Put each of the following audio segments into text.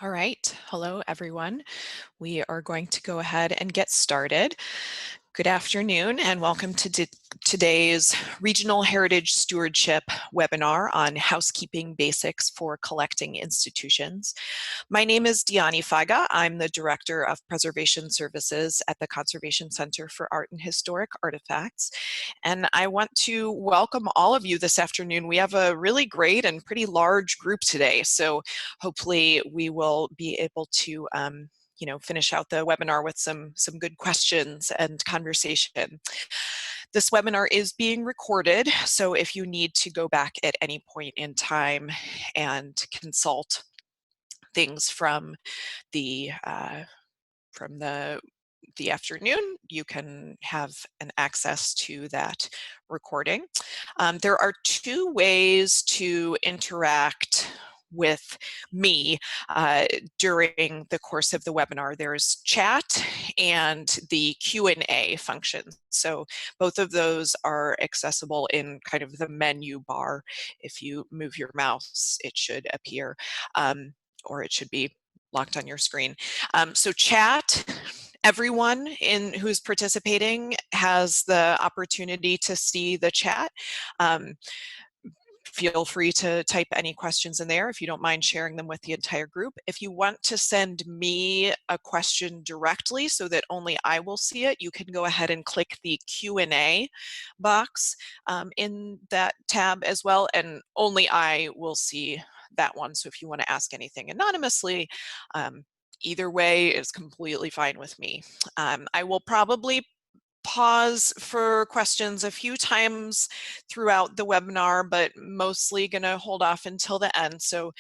All right. Hello, everyone. We are going to go ahead and get started. Good afternoon and welcome to today's Regional Heritage Stewardship webinar on housekeeping basics for collecting institutions. My name is Dyani Feige. I'm the Director of Preservation Services at the Conservation Center for Art and Historic Artifacts. And I want to welcome all of you this afternoon. We have a really great and pretty large group today, so hopefully we will be able to finish out the webinar with some good questions and conversation. This webinar is being recorded, so if you need to go back at any point in time and consult things from the afternoon, you can have an access to that recording. There are two ways to interact with me during the course of the webinar. There's chat and the Q&A function. So both of those are accessible in kind of the menu bar. If you move your mouse, it should appear, or it should be locked on your screen. So chat, everyone who's participating has the opportunity to see the chat. Feel free to type any questions in there if you don't mind sharing them with the entire group. If you want to send me a question directly so that only I will see it, you can go ahead and click the Q&A box in that tab as well, and only I will see that one. So if you want to ask anything anonymously, either way is completely fine with me. I will probably pause for questions a few times throughout the webinar, but mostly going to hold off until the end. So,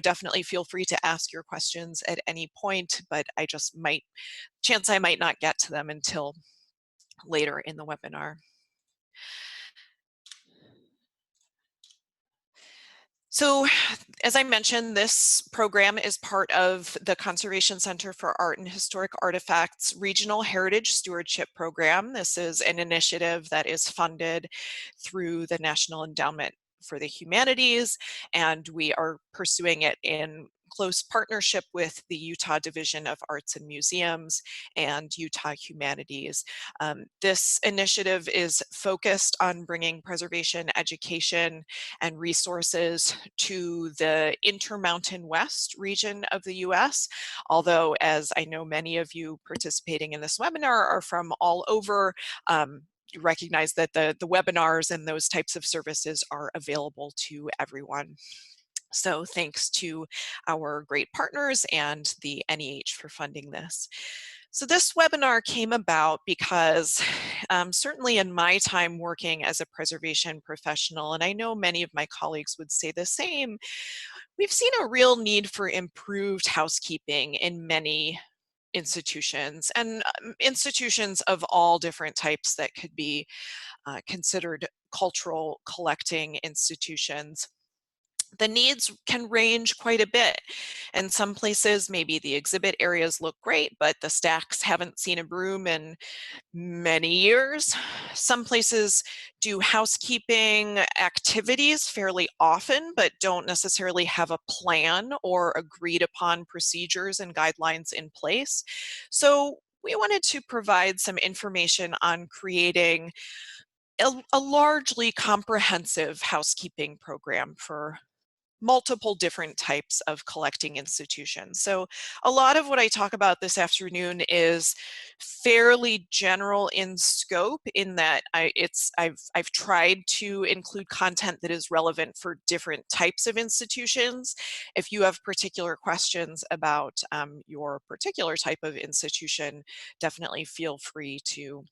definitely feel free to ask your questions at any point, but I might not get to them until later in the webinar. So, as I mentioned, this program is part of the Conservation Center for Art and Historic Artifacts Regional Heritage Stewardship Program. This is an initiative that is funded through the National Endowment for the Humanities, and we are pursuing it in close partnership with the Utah Division of Arts and Museums and Utah Humanities. This initiative is focused on bringing preservation, education, and resources to the Intermountain West region of the US, although, as I know many of you participating in this webinar are from all over, you recognize that the webinars and those types of services are available to everyone. So thanks to our great partners and the NEH for funding this. So this webinar came about because certainly in my time working as a preservation professional, and I know many of my colleagues would say the same, we've seen a real need for improved housekeeping in many institutions, and institutions of all different types that could be considered cultural collecting institutions. The needs can range quite a bit. In some places, maybe the exhibit areas look great, but the stacks haven't seen a broom in many years. Some places do housekeeping activities fairly often, but don't necessarily have a plan or agreed upon procedures and guidelines in place. So we wanted to provide some information on creating a largely comprehensive housekeeping program for multiple different types of collecting institutions. So a lot of what I talk about this afternoon is fairly general in scope, in that I've tried to include content that is relevant for different types of institutions. If you have particular questions about your particular type of institution, definitely feel free to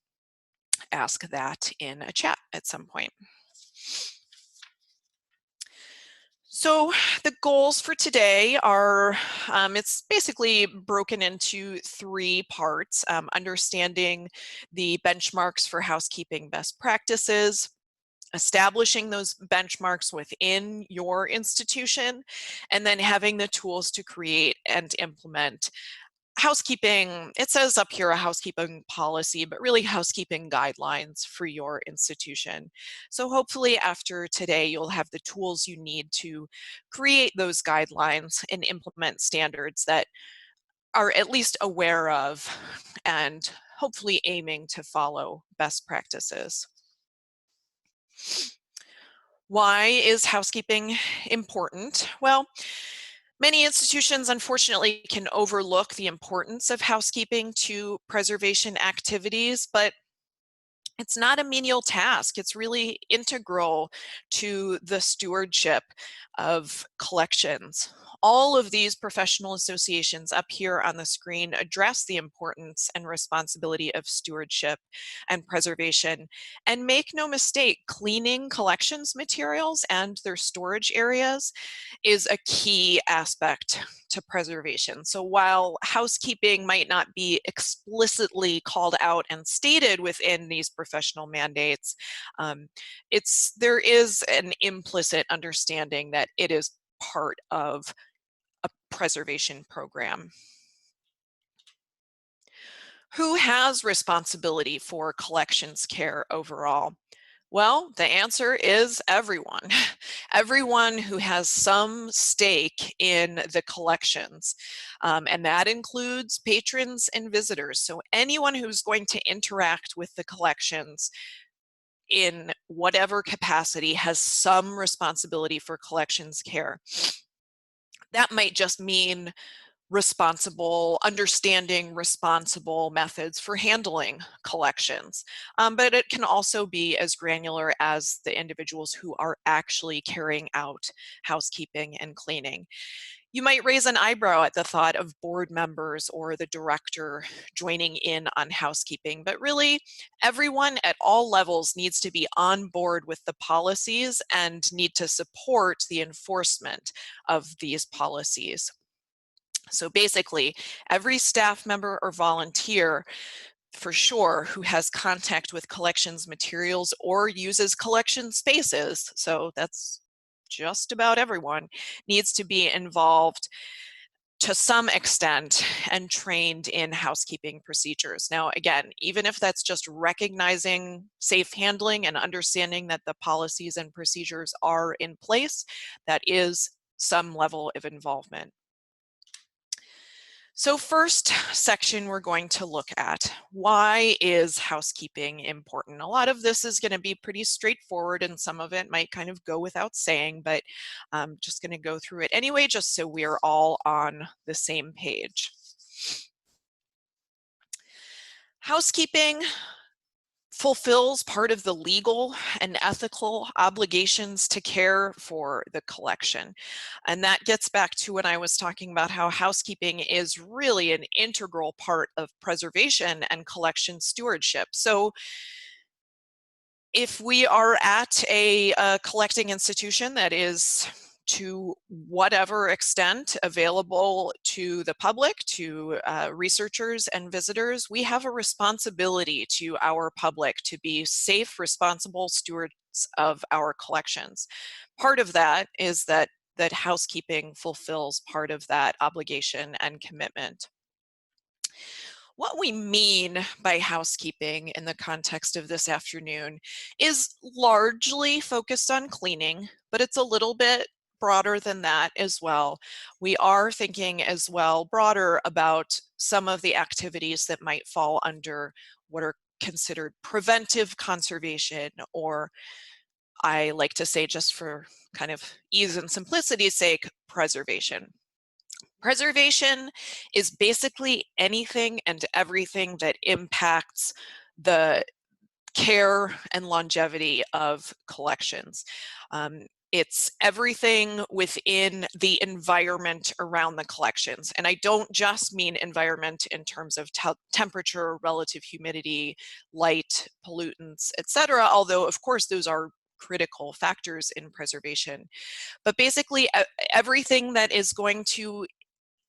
ask that in a chat at some point. So the goals for today are, it's basically broken into three parts: understanding the benchmarks for housekeeping best practices, establishing those benchmarks within your institution, and then having the tools to create and implement housekeeping, it says up here a housekeeping policy, but really housekeeping guidelines for your institution. So hopefully after today, you'll have the tools you need to create those guidelines and implement standards that are at least aware of and hopefully aiming to follow best practices. Why is housekeeping important? Well, many institutions, unfortunately, can overlook the importance of housekeeping to preservation activities, but it's not a menial task. It's really integral to the stewardship of collections. All of these professional associations up here on the screen address the importance and responsibility of stewardship and preservation. And make no mistake, cleaning collections materials and their storage areas is a key aspect to preservation. So while housekeeping might not be explicitly called out and stated within these professional mandates, there is an implicit understanding that it is part of a preservation program. Who has responsibility for collections care overall? Well, the answer is everyone. Everyone who has some stake in the collections. And that includes patrons and visitors. So anyone who's going to interact with the collections in whatever capacity has some responsibility for collections care. That might just mean understanding responsible methods for handling collections. But it can also be as granular as the individuals who are actually carrying out housekeeping and cleaning. You might raise an eyebrow at the thought of board members or the director joining in on housekeeping, but really everyone at all levels needs to be on board with the policies and need to support the enforcement of these policies. So basically, every staff member or volunteer, for sure, who has contact with collections materials or uses collection spaces, so that's just about everyone, needs to be involved to some extent and trained in housekeeping procedures. Now, again, even if that's just recognizing safe handling and understanding that the policies and procedures are in place, that is some level of involvement. So first section we're going to look at, why is housekeeping important? A lot of this is going to be pretty straightforward and some of it might kind of go without saying, but I'm just going to go through it anyway, just so we're all on the same page. Housekeeping fulfills part of the legal and ethical obligations to care for the collection. And that gets back to when I was talking about how housekeeping is really an integral part of preservation and collection stewardship. So if we are at a collecting institution that is to whatever extent available to the public, to researchers and visitors, we have a responsibility to our public to be safe, responsible stewards of our collections. Part of that is that housekeeping fulfills part of that obligation and commitment. What we mean by housekeeping in the context of this afternoon is largely focused on cleaning, but it's a little bit broader than that as well. We are thinking as well broader about some of the activities that might fall under what are considered preventive conservation, or I like to say, just for kind of ease and simplicity's sake, preservation. Preservation is basically anything and everything that impacts the care and longevity of collections. It's everything within the environment around the collections. And I don't just mean environment in terms of temperature, relative humidity, light, pollutants, etc. Although, of course, those are critical factors in preservation. But basically, everything that is going to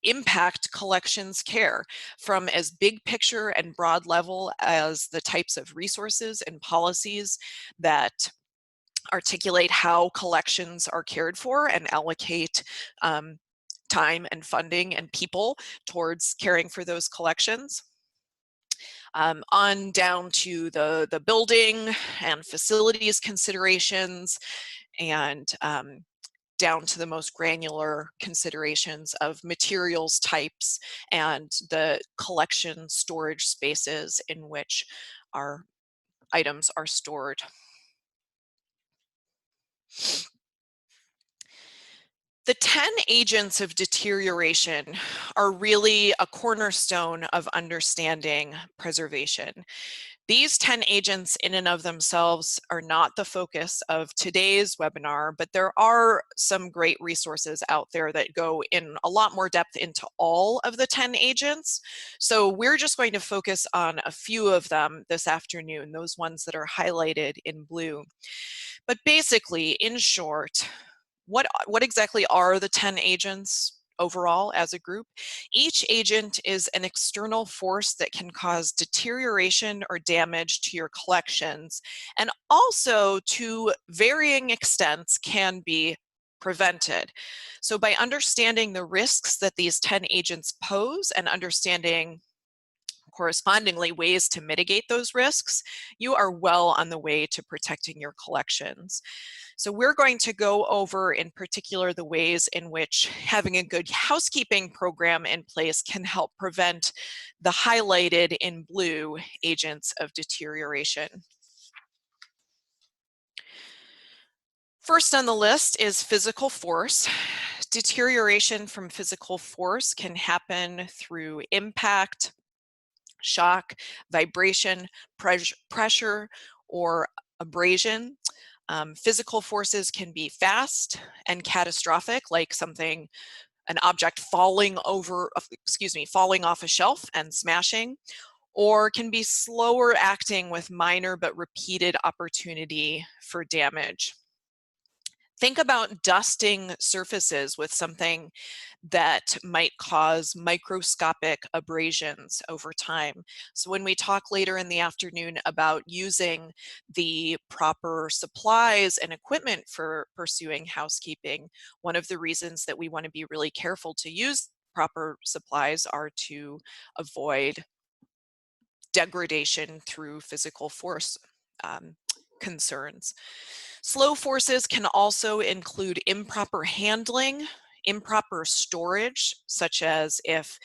impact collections care, from as big picture and broad level as the types of resources and policies that articulate how collections are cared for and allocate time and funding and people towards caring for those collections. On down to the building and facilities considerations, and down to the most granular considerations of materials types and the collection storage spaces in which our items are stored. The 10 agents of deterioration are really a cornerstone of understanding preservation. These 10 agents in and of themselves are not the focus of today's webinar, but there are some great resources out there that go in a lot more depth into all of the 10 agents. So we're just going to focus on a few of them this afternoon, those ones that are highlighted in blue. But basically, in short, what exactly are the 10 agents overall as a group? Each agent is an external force that can cause deterioration or damage to your collections, and also to varying extents can be prevented. So by understanding the risks that these 10 agents pose and understanding correspondingly ways to mitigate those risks, you are well on the way to protecting your collections. So we're going to go over in particular the ways in which having a good housekeeping program in place can help prevent the highlighted in blue agents of deterioration. First on the list is physical force. Deterioration from physical force can happen through impact, shock, vibration, pressure, or abrasion. Physical forces can be fast and catastrophic, like an object falling off a shelf and smashing, or can be slower acting with minor but repeated opportunity for damage. Think about dusting surfaces with something that might cause microscopic abrasions over time. So when we talk later in the afternoon about using the proper supplies and equipment for pursuing housekeeping, one of the reasons that we want to be really careful to use proper supplies are to avoid degradation through physical force concerns. Slow forces can also include improper handling, improper storage, such as if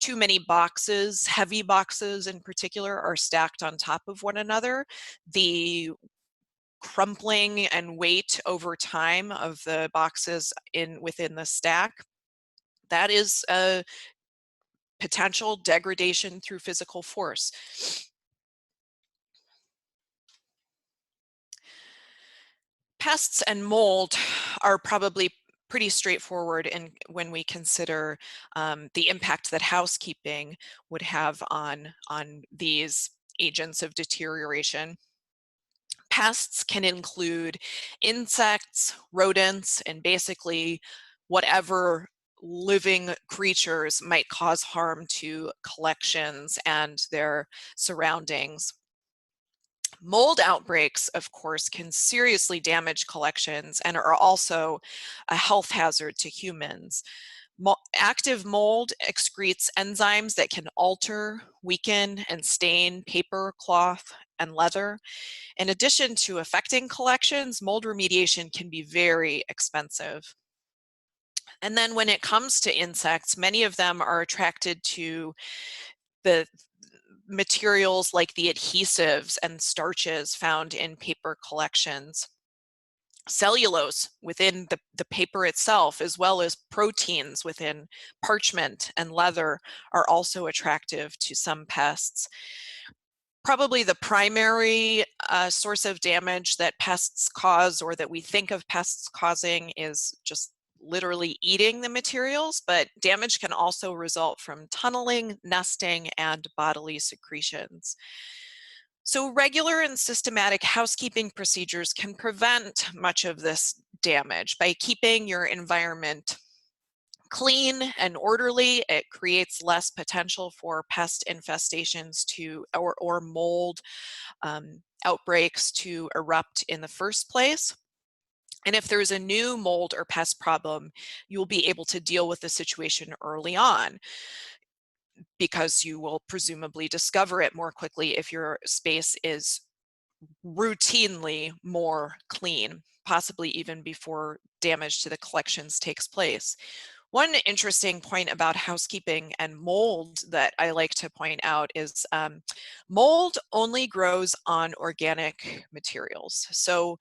too many boxes, heavy boxes in particular, are stacked on top of one another, the crumpling and weight over time of the boxes within the stack, that is a potential degradation through physical force. Pests and mold are probably pretty straightforward when we consider the impact that housekeeping would have on these agents of deterioration. Pests can include insects, rodents, and basically whatever living creatures might cause harm to collections and their surroundings. Mold outbreaks, of course, can seriously damage collections and are also a health hazard to humans. Active mold excretes enzymes that can alter, weaken, and stain paper, cloth, and leather. In addition to affecting collections, mold remediation can be very expensive. And then when it comes to insects, many of them are attracted to the materials like the adhesives and starches found in paper collections. Cellulose within the paper itself, as well as proteins within parchment and leather, are also attractive to some pests. Probably the primary source of damage that pests cause, or that we think of pests causing, is just literally eating the materials, but damage can also result from tunneling, nesting, and bodily secretions. So regular and systematic housekeeping procedures can prevent much of this damage by keeping your environment clean and orderly. It creates less potential for pest infestations or mold outbreaks to erupt in the first place. And if there's a new mold or pest problem, you'll be able to deal with the situation early on, because you will presumably discover it more quickly if your space is routinely more clean, possibly even before damage to the collections takes place. One interesting point about housekeeping and mold that I like to point out is mold only grows on organic materials. So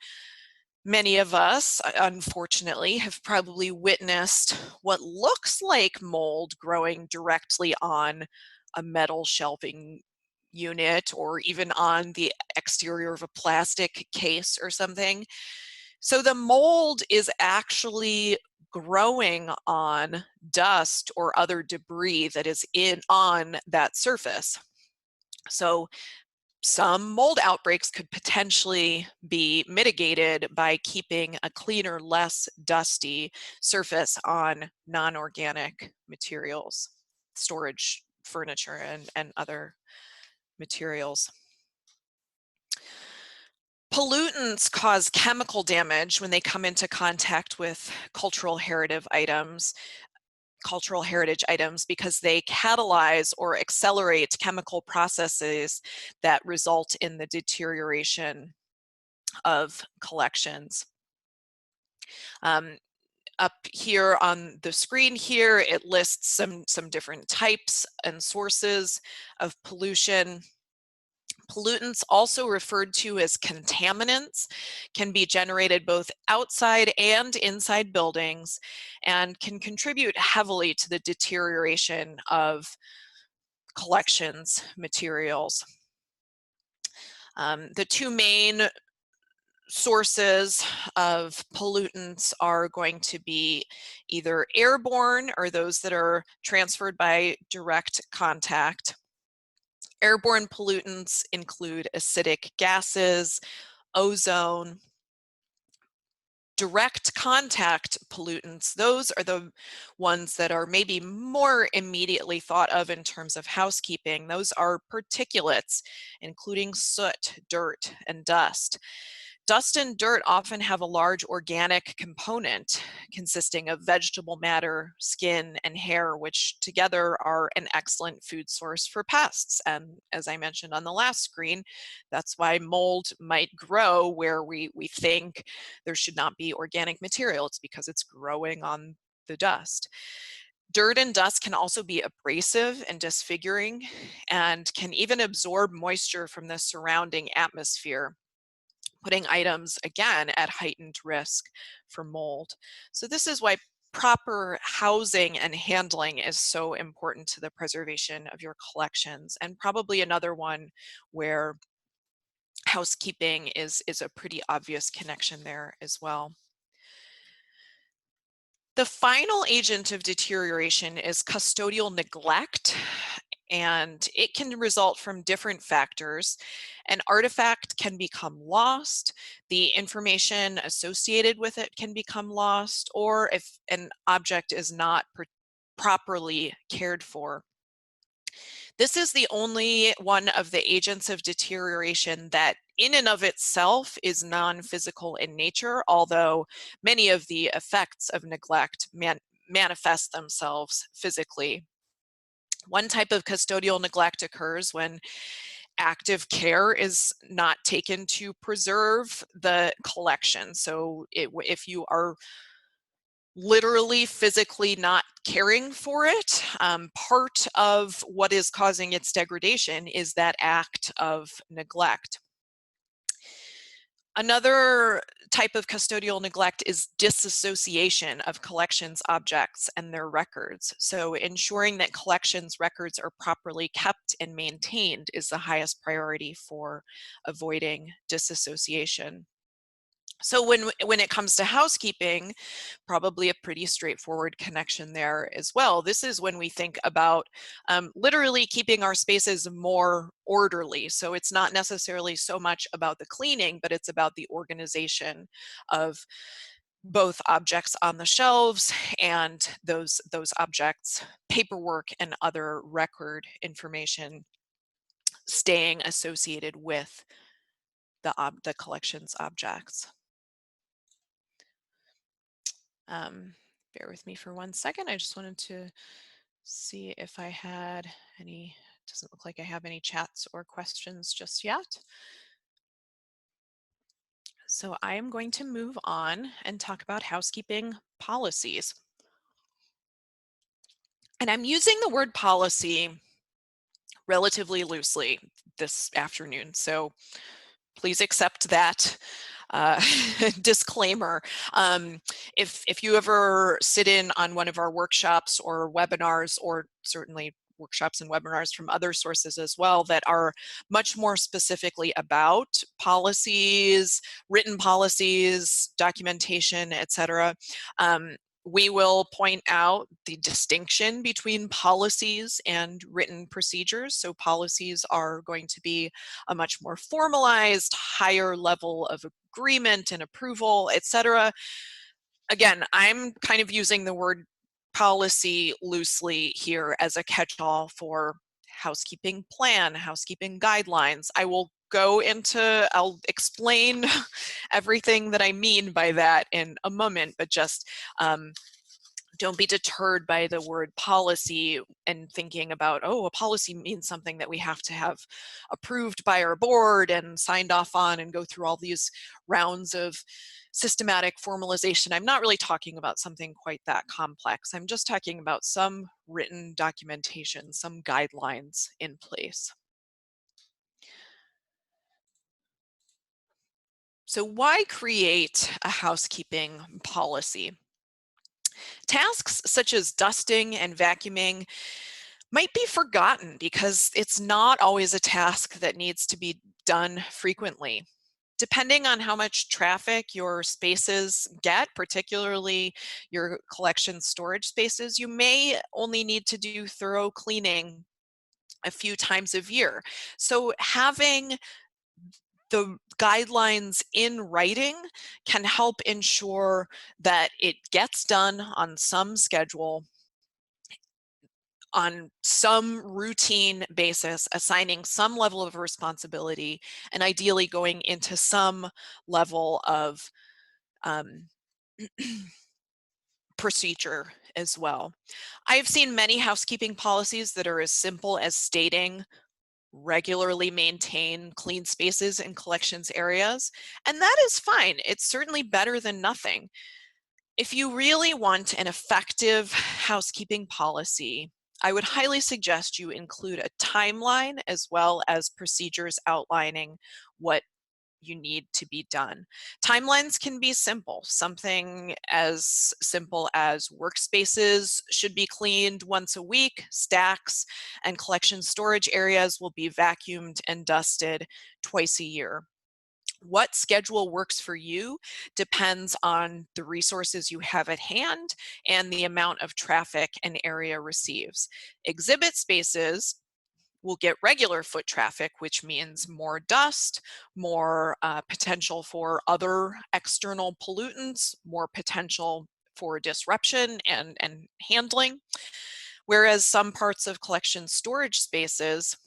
many of us, unfortunately, have probably witnessed what looks like mold growing directly on a metal shelving unit or even on the exterior of a plastic case or something. So the mold is actually growing on dust or other debris that is on that surface. So some mold outbreaks could potentially be mitigated by keeping a cleaner, less dusty surface on non-organic materials, storage furniture, and other materials. Pollutants cause chemical damage when they come into contact with cultural heritage items because they catalyze or accelerate chemical processes that result in the deterioration of collections. Up here on the screen here, it lists some different types and sources of pollution. Pollutants, also referred to as contaminants, can be generated both outside and inside buildings and can contribute heavily to the deterioration of collections materials. The two main sources of pollutants are going to be either airborne, or those that are transferred by direct contact. Airborne pollutants include acidic gases, ozone. Direct contact pollutants, those are the ones that are maybe more immediately thought of in terms of housekeeping. Those are particulates, including soot, dirt, and dust. Dust and dirt often have a large organic component consisting of vegetable matter, skin, and hair, which together are an excellent food source for pests. And as I mentioned on the last screen, that's why mold might grow where we think there should not be organic material. It's because it's growing on the dust. Dirt and dust can also be abrasive and disfiguring, and can even absorb moisture from the surrounding atmosphere, putting items, again, at heightened risk for mold. So this is why proper housing and handling is so important to the preservation of your collections, and probably another one where housekeeping is a pretty obvious connection there as well. The final agent of deterioration is custodial neglect, and it can result from different factors. An artifact can become lost, the information associated with it can become lost, or if an object is not properly cared for. This is the only one of the agents of deterioration that in and of itself is non-physical in nature, although many of the effects of neglect manifest themselves physically. One type of custodial neglect occurs when active care is not taken to preserve the collection. So if you are literally physically not caring for it, part of what is causing its degradation is that act of neglect. Another type of custodial neglect is disassociation of collections objects and their records. So ensuring that collections records are properly kept and maintained is the highest priority for avoiding disassociation. So when it comes to housekeeping, probably a pretty straightforward connection there as well. This is when we think about literally keeping our spaces more orderly. So it's not necessarily so much about the cleaning, but it's about the organization of both objects on the shelves and those objects, paperwork and other record information staying associated with the collection's objects. Bear with me for 1 second. I just wanted to see if I had any, doesn't look like I have any chats or questions just yet. So I am going to move on and talk about housekeeping policies. And I'm using the word policy relatively loosely this afternoon, so please accept that disclaimer. If you ever sit in on one of our workshops or webinars, or certainly workshops and webinars from other sources as well that are much more specifically about policies, written policies, documentation, etc., we will point out the distinction between policies and written procedures. So policies are going to be a much more formalized, higher level of agreement and approval, etc. Again, I'm kind of using the word policy loosely here as a catch-all for housekeeping plan, housekeeping guidelines. I'll explain everything that I mean by that in a moment, but just don't be deterred by the word policy and thinking about, oh, a policy means something that we have to have approved by our board and signed off on and go through all these rounds of systematic formalization. I'm not really talking about something quite that complex. I'm just talking about some written documentation, some guidelines in place. So why create a housekeeping policy? Tasks such as dusting and vacuuming might be forgotten because it's not always a task that needs to be done frequently. Depending on how much traffic your spaces get, particularly your collection storage spaces, you may only need to do thorough cleaning a few times a year. So having the guidelines in writing can help ensure that it gets done on some schedule, on some routine basis, assigning some level of responsibility, and ideally going into some level of procedure as well. I've seen many housekeeping policies that are as simple as stating regularly maintain clean spaces in collections areas, and that is fine. It's certainly better than nothing. If you really want an effective housekeeping policy, I would highly suggest you include a timeline as well as procedures outlining what you need to be done. Timelines can be simple, something as simple as workspaces should be cleaned once a week, stacks and collection storage areas will be vacuumed and dusted twice a year. What schedule works for you depends on the resources you have at hand and the amount of traffic an area receives. Exhibit spaces will get regular foot traffic, which means more dust, more potential for other external pollutants, more potential for disruption and handling. Whereas some parts of collection storage spaces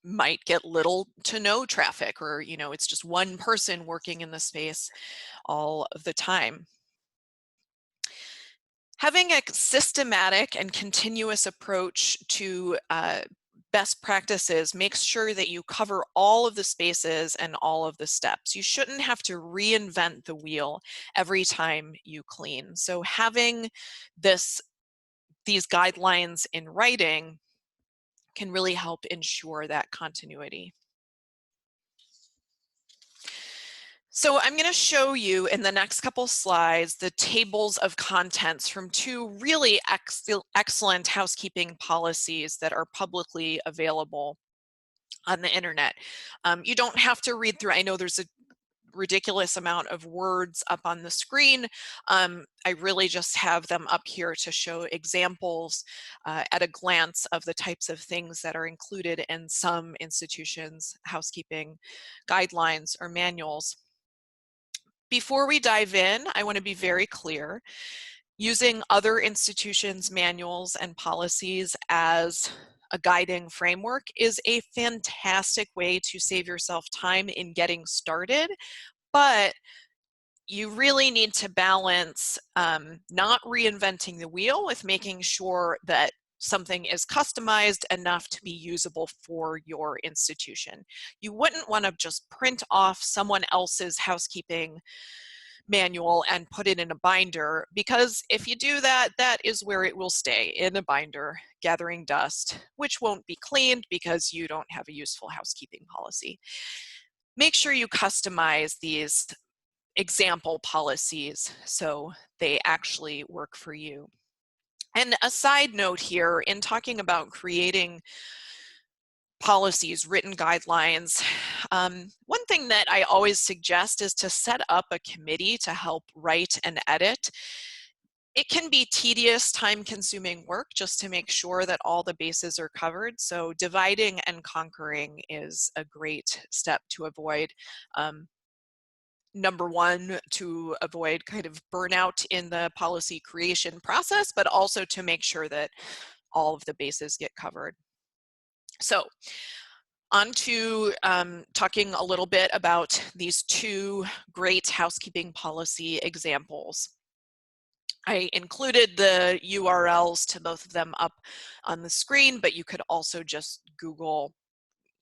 might get little to no traffic, or it's just one person working in the space all of the time. Having a systematic and continuous approach to best practices makes sure that you cover all of the spaces and all of the steps. You shouldn't have to reinvent the wheel every time you clean. So having these guidelines in writing can really help ensure that continuity. So I'm going to show you in the next couple slides the tables of contents from two really excellent housekeeping policies that are publicly available on the internet. You don't have to read through. I know there's a ridiculous amount of words up on the screen. I really just have them up here to show examples at a glance of the types of things that are included in some institutions' housekeeping guidelines or manuals. Before we dive in, I want to be very clear. Using other institutions' manuals and policies as a guiding framework is a fantastic way to save yourself time in getting started, but you really need to balance not reinventing the wheel with making sure that something is customized enough to be usable for your institution. You wouldn't want to just print off someone else's housekeeping manual and put it in a binder, because if you do that, that is where it will stay, in a binder, gathering dust, which won't be cleaned because you don't have a useful housekeeping policy. Make sure you customize these example policies so they actually work for you. And a side note here, in talking about creating policies, written guidelines, one thing that I always suggest is to set up a committee to help write and edit. It can be tedious, time-consuming work just to make sure that all the bases are covered. So dividing and conquering is a great step to avoid. Number one, to avoid kind of burnout in the policy creation process, but also to make sure that all of the bases get covered. So on to talking a little bit about these two great housekeeping policy examples. I included the URLs to both of them up on the screen, but you could also just Google,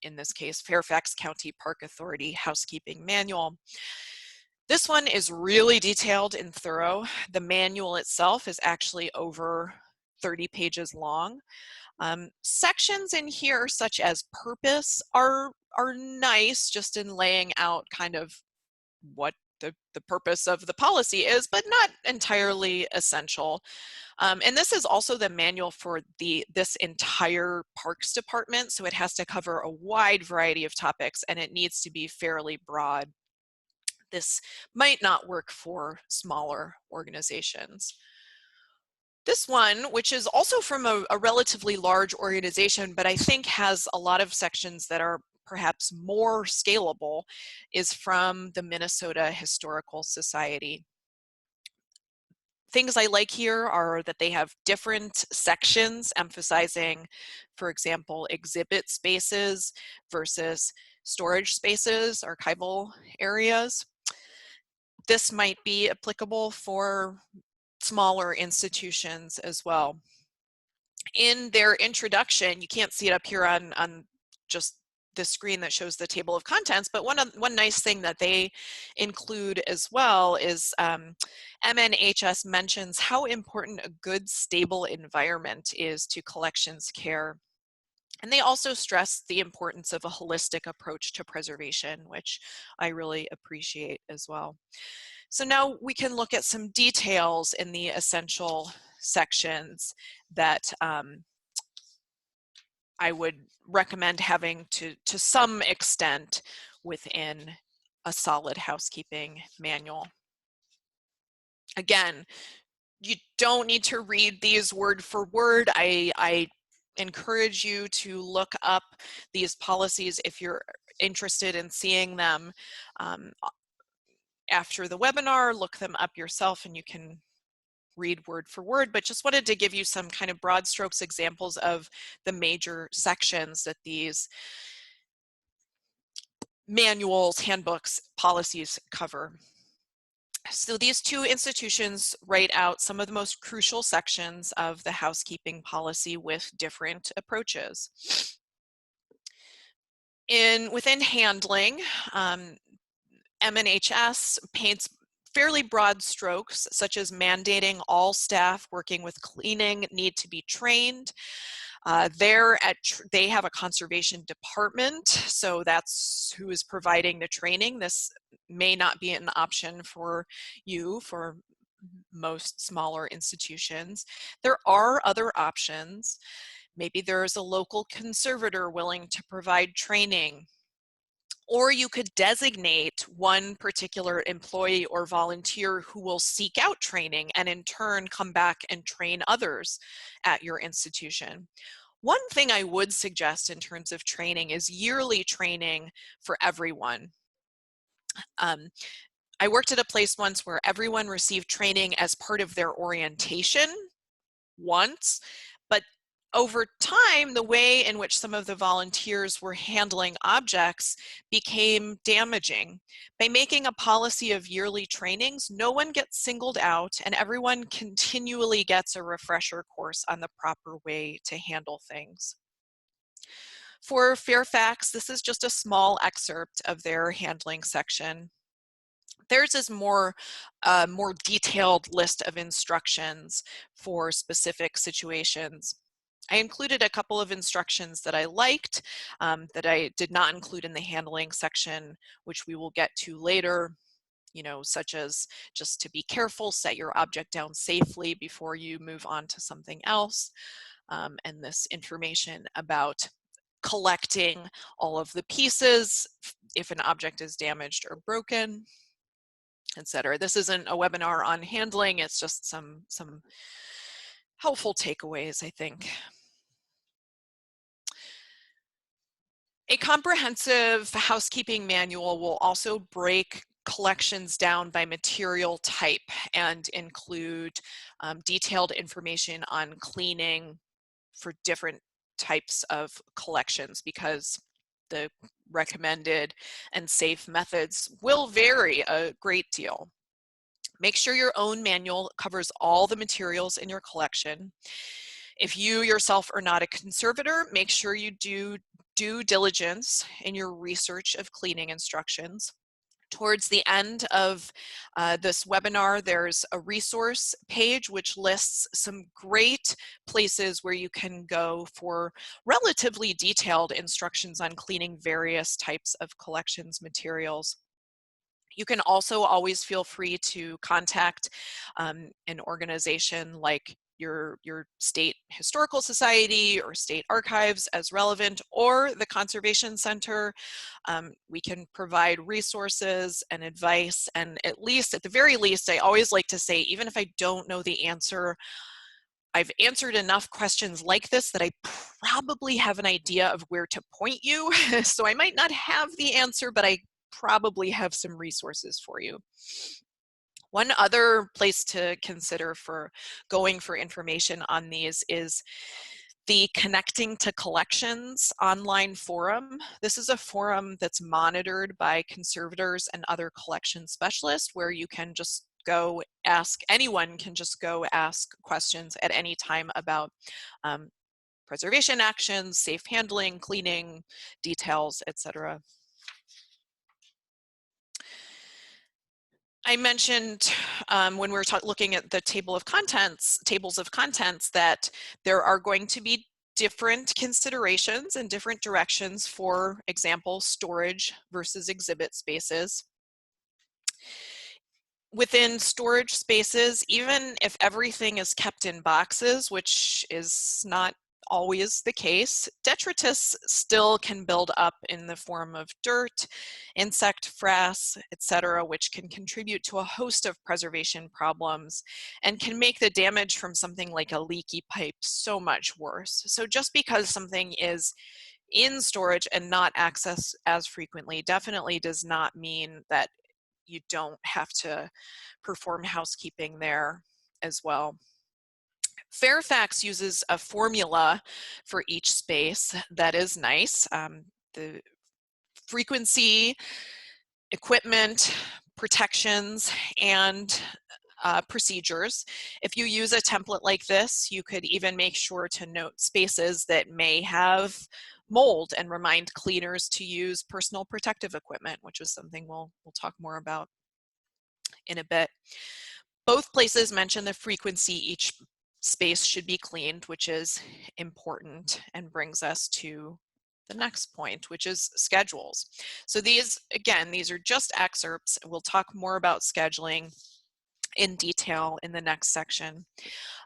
in this case, Fairfax County Park Authority Housekeeping Manual. This one is really detailed and thorough. The manual itself is actually over 30 pages long. Sections in here, such as purpose, are nice just in laying out kind of what the purpose of the policy is, but not entirely essential. And this is also the manual for this entire parks department, so it has to cover a wide variety of topics, and it needs to be fairly broad. This might not work for smaller organizations. This one, which is also from a relatively large organization, but I think has a lot of sections that are perhaps more scalable, is from the Minnesota Historical Society. Things I like here are that they have different sections emphasizing, for example, exhibit spaces versus storage spaces, archival areas. This might be applicable for smaller institutions as well. In their introduction, you can't see it up here on just the screen that shows the table of contents, but one nice thing that they include as well is MNHS mentions how important a good, stable environment is to collections care. And they also stress the importance of a holistic approach to preservation, which I really appreciate as well. So now we can look at some details in the essential sections that I would recommend having to some extent within a solid housekeeping manual. Again, you don't need to read these word for word. I encourage you to look up these policies if you're interested in seeing them. After the webinar, look them up yourself and you can read word for word, but just wanted to give you some kind of broad strokes examples of the major sections that these manuals, handbooks, policies cover. So these two institutions write out some of the most crucial sections of the housekeeping policy with different approaches. Within handling, MNHS paints fairly broad strokes, such as mandating all staff working with cleaning need to be trained. They have a conservation department, so that's who is providing the training. This may not be an option for you for most smaller institutions. There are other options. Maybe there's a local conservator willing to provide training. Or you could designate one particular employee or volunteer who will seek out training and in turn come back and train others at your institution. One thing I would suggest in terms of training is yearly training for everyone. I worked at a place once where everyone received training as part of their orientation once, but over time, the way in which some of the volunteers were handling objects became damaging. By making a policy of yearly trainings, no one gets singled out and everyone continually gets a refresher course on the proper way to handle things. For Fairfax, this is just a small excerpt of their handling section. Theirs is more detailed list of instructions for specific situations. I included a couple of instructions that I liked that I did not include in the handling section, which we will get to later, such as just to be careful, set your object down safely before you move on to something else, and this information about collecting all of the pieces if an object is damaged or broken, etc. This isn't a webinar on handling, it's just some helpful takeaways, I think. A comprehensive housekeeping manual will also break collections down by material type and include detailed information on cleaning for different types of collections, because the recommended and safe methods will vary a great deal. Make sure your own manual covers all the materials in your collection. If you yourself are not a conservator, make sure you do due diligence in your research of cleaning instructions. Towards the end of this webinar, there's a resource page which lists some great places where you can go for relatively detailed instructions on cleaning various types of collections materials. You can also always feel free to contact an organization like your state historical society or state archives as relevant, or the Conservation Center. We can provide resources and advice, and at the very least, I always like to say, even if I don't know the answer, I've answered enough questions like this that I probably have an idea of where to point you. So I might not have the answer, but I probably have some resources for you. One other place to consider for going for information on these is the Connecting to Collections online forum. This is a forum that's monitored by conservators and other collection specialists, where you can just go ask, anyone can just go ask questions at any time about preservation actions, safe handling, cleaning, details, etc. I mentioned when we were looking at the tables of contents, that there are going to be different considerations and different directions, for example, storage versus exhibit spaces. Within storage spaces, even if everything is kept in boxes, which is not always the case, detritus still can build up in the form of dirt, insect frass, etc., which can contribute to a host of preservation problems and can make the damage from something like a leaky pipe so much worse. So just because something is in storage and not accessed as frequently definitely does not mean that you don't have to perform housekeeping there as well. Fairfax uses a formula for each space that is nice. The frequency, equipment, protections, and procedures. If you use a template like this, you could even make sure to note spaces that may have mold and remind cleaners to use personal protective equipment, which is something we'll talk more about in a bit. Both places mention the frequency each space should be cleaned, which is important and brings us to the next point, which is schedules. So these, again, these are just excerpts. We'll talk more about scheduling in detail in the next section.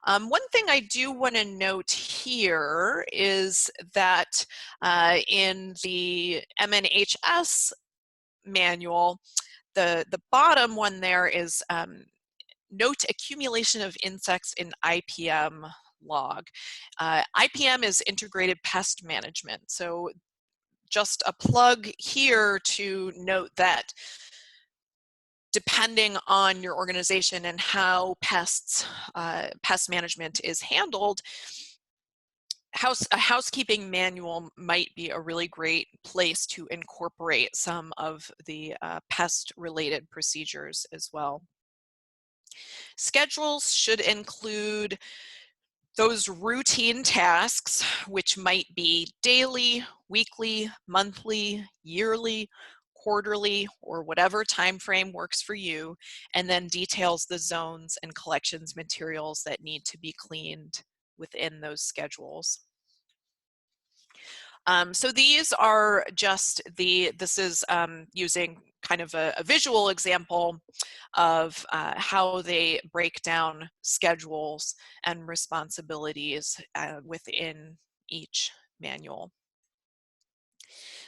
One thing I do want to note here is that in the MNHS manual, the bottom one there is note accumulation of insects in IPM log. IPM is integrated pest management. So just a plug here to note that depending on your organization and how pest management is handled, a housekeeping manual might be a really great place to incorporate some of the pest-related procedures as well. Schedules should include those routine tasks, which might be daily, weekly, monthly, yearly, quarterly, or whatever time frame works for you, and then details the zones and collections materials that need to be cleaned within those schedules. So these are just this is using kind of a visual example of how they break down schedules and responsibilities within each manual.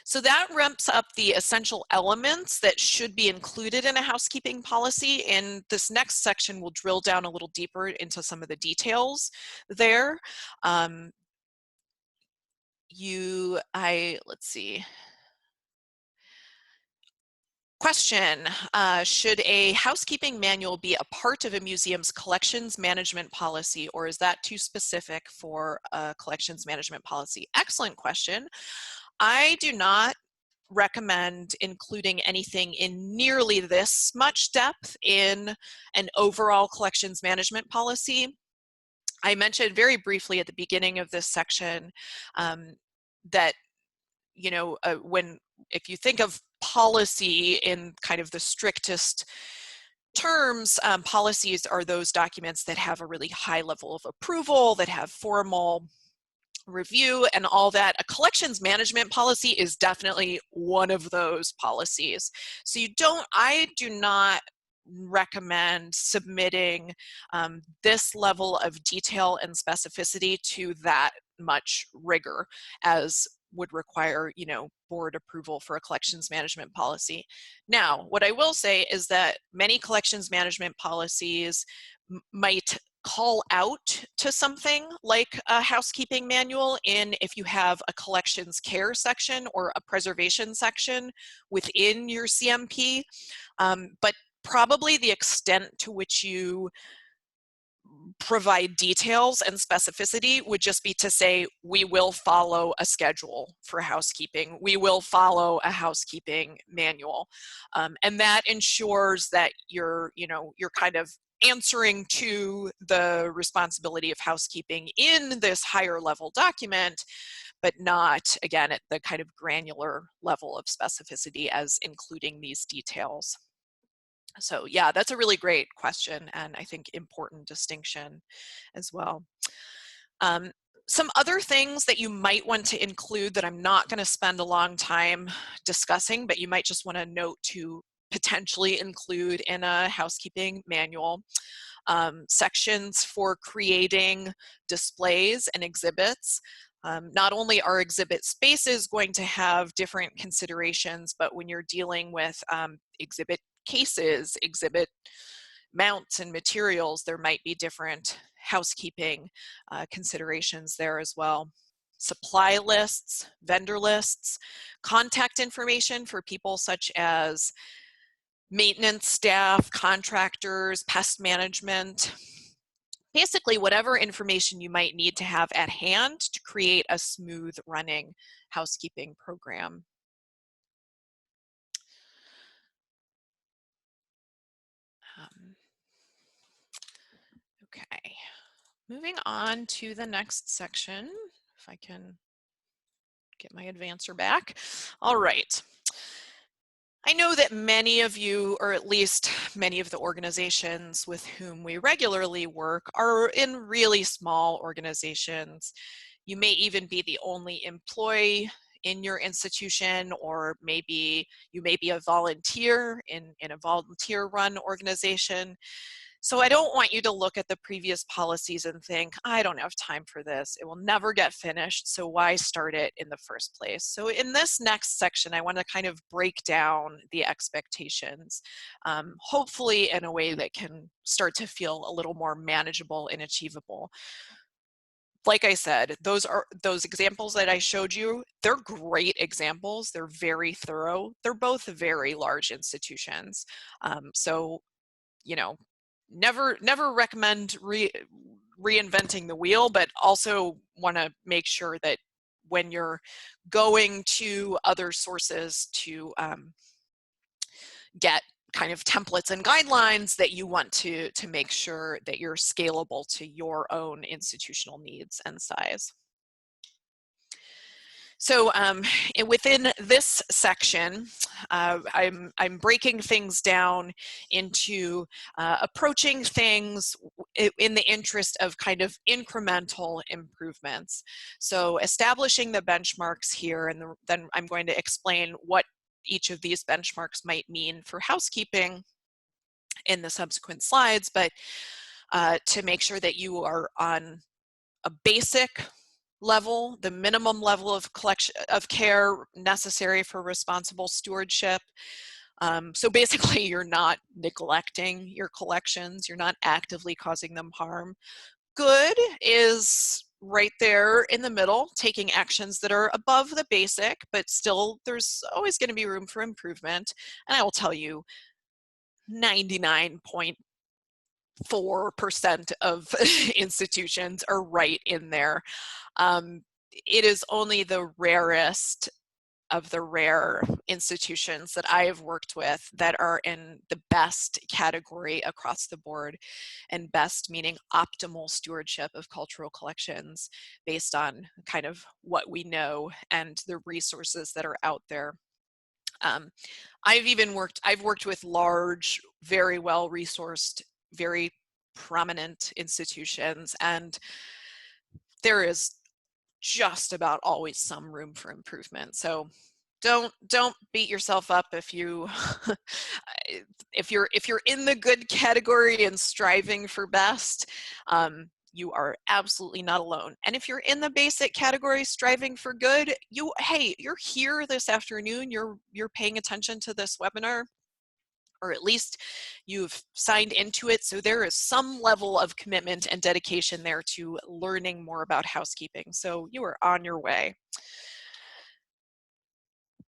So that wraps up the essential elements that should be included in a housekeeping policy. In this next section, we'll drill down a little deeper into some of the details there. Let's see. Question, should a housekeeping manual be a part of a museum's collections management policy, or is that too specific for a collections management policy? Excellent question. I do not recommend including anything in nearly this much depth in an overall collections management policy. I mentioned very briefly at the beginning of this section that, you know, if you think of policy in kind of the strictest terms, policies are those documents that have a really high level of approval, that have formal review and all that. A collections management policy is definitely one of those policies. So I do not recommend submitting this level of detail and specificity to that much rigor as would require, you know, board approval for a collections management policy. Now, what I will say is that many collections management policies might call out to something like a housekeeping manual if you have a collections care section or a preservation section within your CMP, but probably the extent to which you provide details and specificity would just be to say, we will follow a schedule for housekeeping. We will follow a housekeeping manual. And that ensures that you're kind of answering to the responsibility of housekeeping in this higher level document, but not, again, at the kind of granular level of specificity as including these details. So yeah, that's a really great question, and I think important distinction as well. Some other things that you might want to include that I'm not going to spend a long time discussing, but you might just want to note to potentially include in a housekeeping manual. Sections for creating displays and exhibits. Not only are exhibit spaces going to have different considerations, but when you're dealing with exhibit cases, exhibit mounts and materials, there might be different housekeeping considerations there as well. Supply lists, vendor lists, contact information for people such as maintenance staff, contractors, pest management. Basically, whatever information you might need to have at hand to create a smooth running housekeeping program. Okay, moving on to the next section, if I can get my advancer back. All right. I know that many of you, or at least many of the organizations with whom we regularly work, are in really small organizations. You may even be the only employee in your institution, or maybe you may be a volunteer in a volunteer-run organization. So I don't want you to look at the previous policies and think, I don't have time for this. It will never get finished, so why start it in the first place? So in this next section, I want to kind of break down the expectations, hopefully in a way that can start to feel a little more manageable and achievable. Like I said, those examples that I showed you, they're great examples. They're very thorough. They're both very large institutions. So, you know, never recommend reinventing the wheel, but also want to make sure that when you're going to other sources to get kind of templates and guidelines, that you want to make sure that you're scalable to your own institutional needs and size. So within this section, I'm breaking things down into approaching things in the interest of kind of incremental improvements. So establishing the benchmarks here, and then I'm going to explain what each of these benchmarks might mean for housekeeping in the subsequent slides, but to make sure that you are on a basic level, the minimum level of care necessary for responsible stewardship. So basically, you're not neglecting your collections, you're not actively causing them harm. Good is right there in the middle, taking actions that are above the basic, but still there's always going to be room for improvement. And I will tell you, 99.4% of institutions are right in there. It is only the rarest of the rare institutions that I have worked with that are in the best category across the board, and best meaning optimal stewardship of cultural collections based on kind of what we know and the resources that are out there. I've worked with large, very well resourced, very prominent institutions, and there is just about always some room for improvement. So don't beat yourself up if you if you're in the good category and striving for best. You are absolutely not alone. And if you're in the basic category striving for good, hey, you're here this afternoon, you're paying attention to this webinar, or at least you've signed into it, so there is some level of commitment and dedication there to learning more about housekeeping. So you are on your way.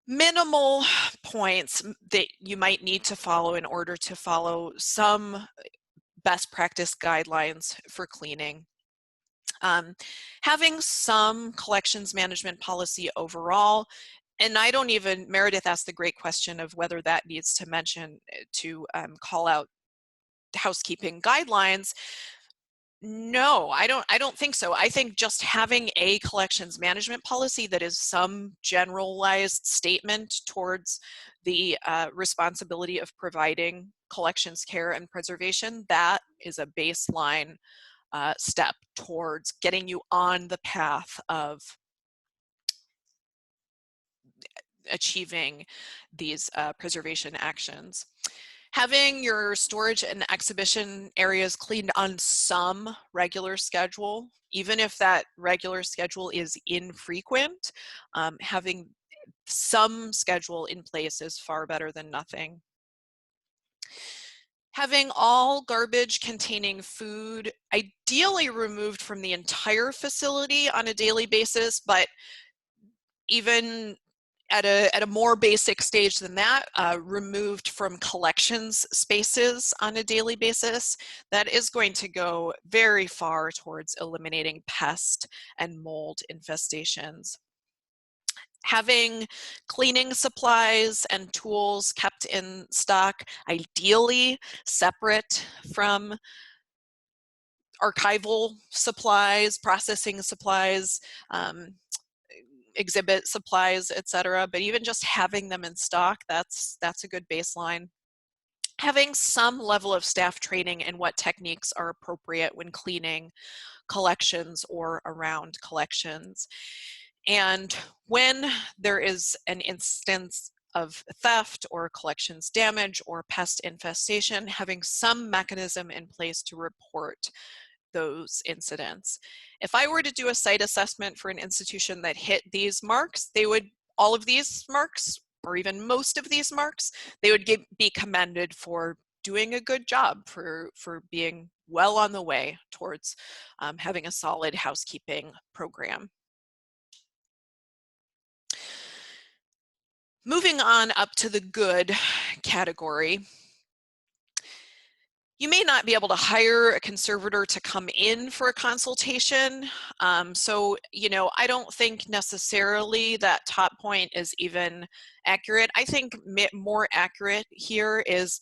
Minimal points that you might need to follow in order to follow some best practice guidelines for cleaning. Having some collections management policy overall, and I don't even, Meredith asked the great question of whether that needs to mention, to call out housekeeping guidelines. No, I don't think so. I think just having a collections management policy that is some generalized statement towards the responsibility of providing collections care and preservation, that is a baseline step towards getting you on the path of achieving these preservation actions. Having your storage and exhibition areas cleaned on some regular schedule, even if that regular schedule is infrequent, having some schedule in place is far better than nothing. Having all garbage containing food ideally removed from the entire facility on a daily basis, but even at a more basic stage than that, removed from collections spaces on a daily basis, that is going to go very far towards eliminating pest and mold infestations. Having cleaning supplies and tools kept in stock, ideally separate from archival supplies, processing supplies, exhibit supplies, etc. But even just having them in stock, that's a good baseline. Having some level of staff training in what techniques are appropriate when cleaning collections or around collections. And when there is an instance of theft or collections damage or pest infestation, having some mechanism in place to report those incidents. If I were to do a site assessment for an institution that hit these marks, they would, all of these marks, or even most of these marks, they would be commended for doing a good job, for being well on the way towards having a solid housekeeping program. Moving on up to the good category. You may not be able to hire a conservator to come in for a consultation. So, you know, I don't think necessarily that top point is even accurate. I think more accurate here is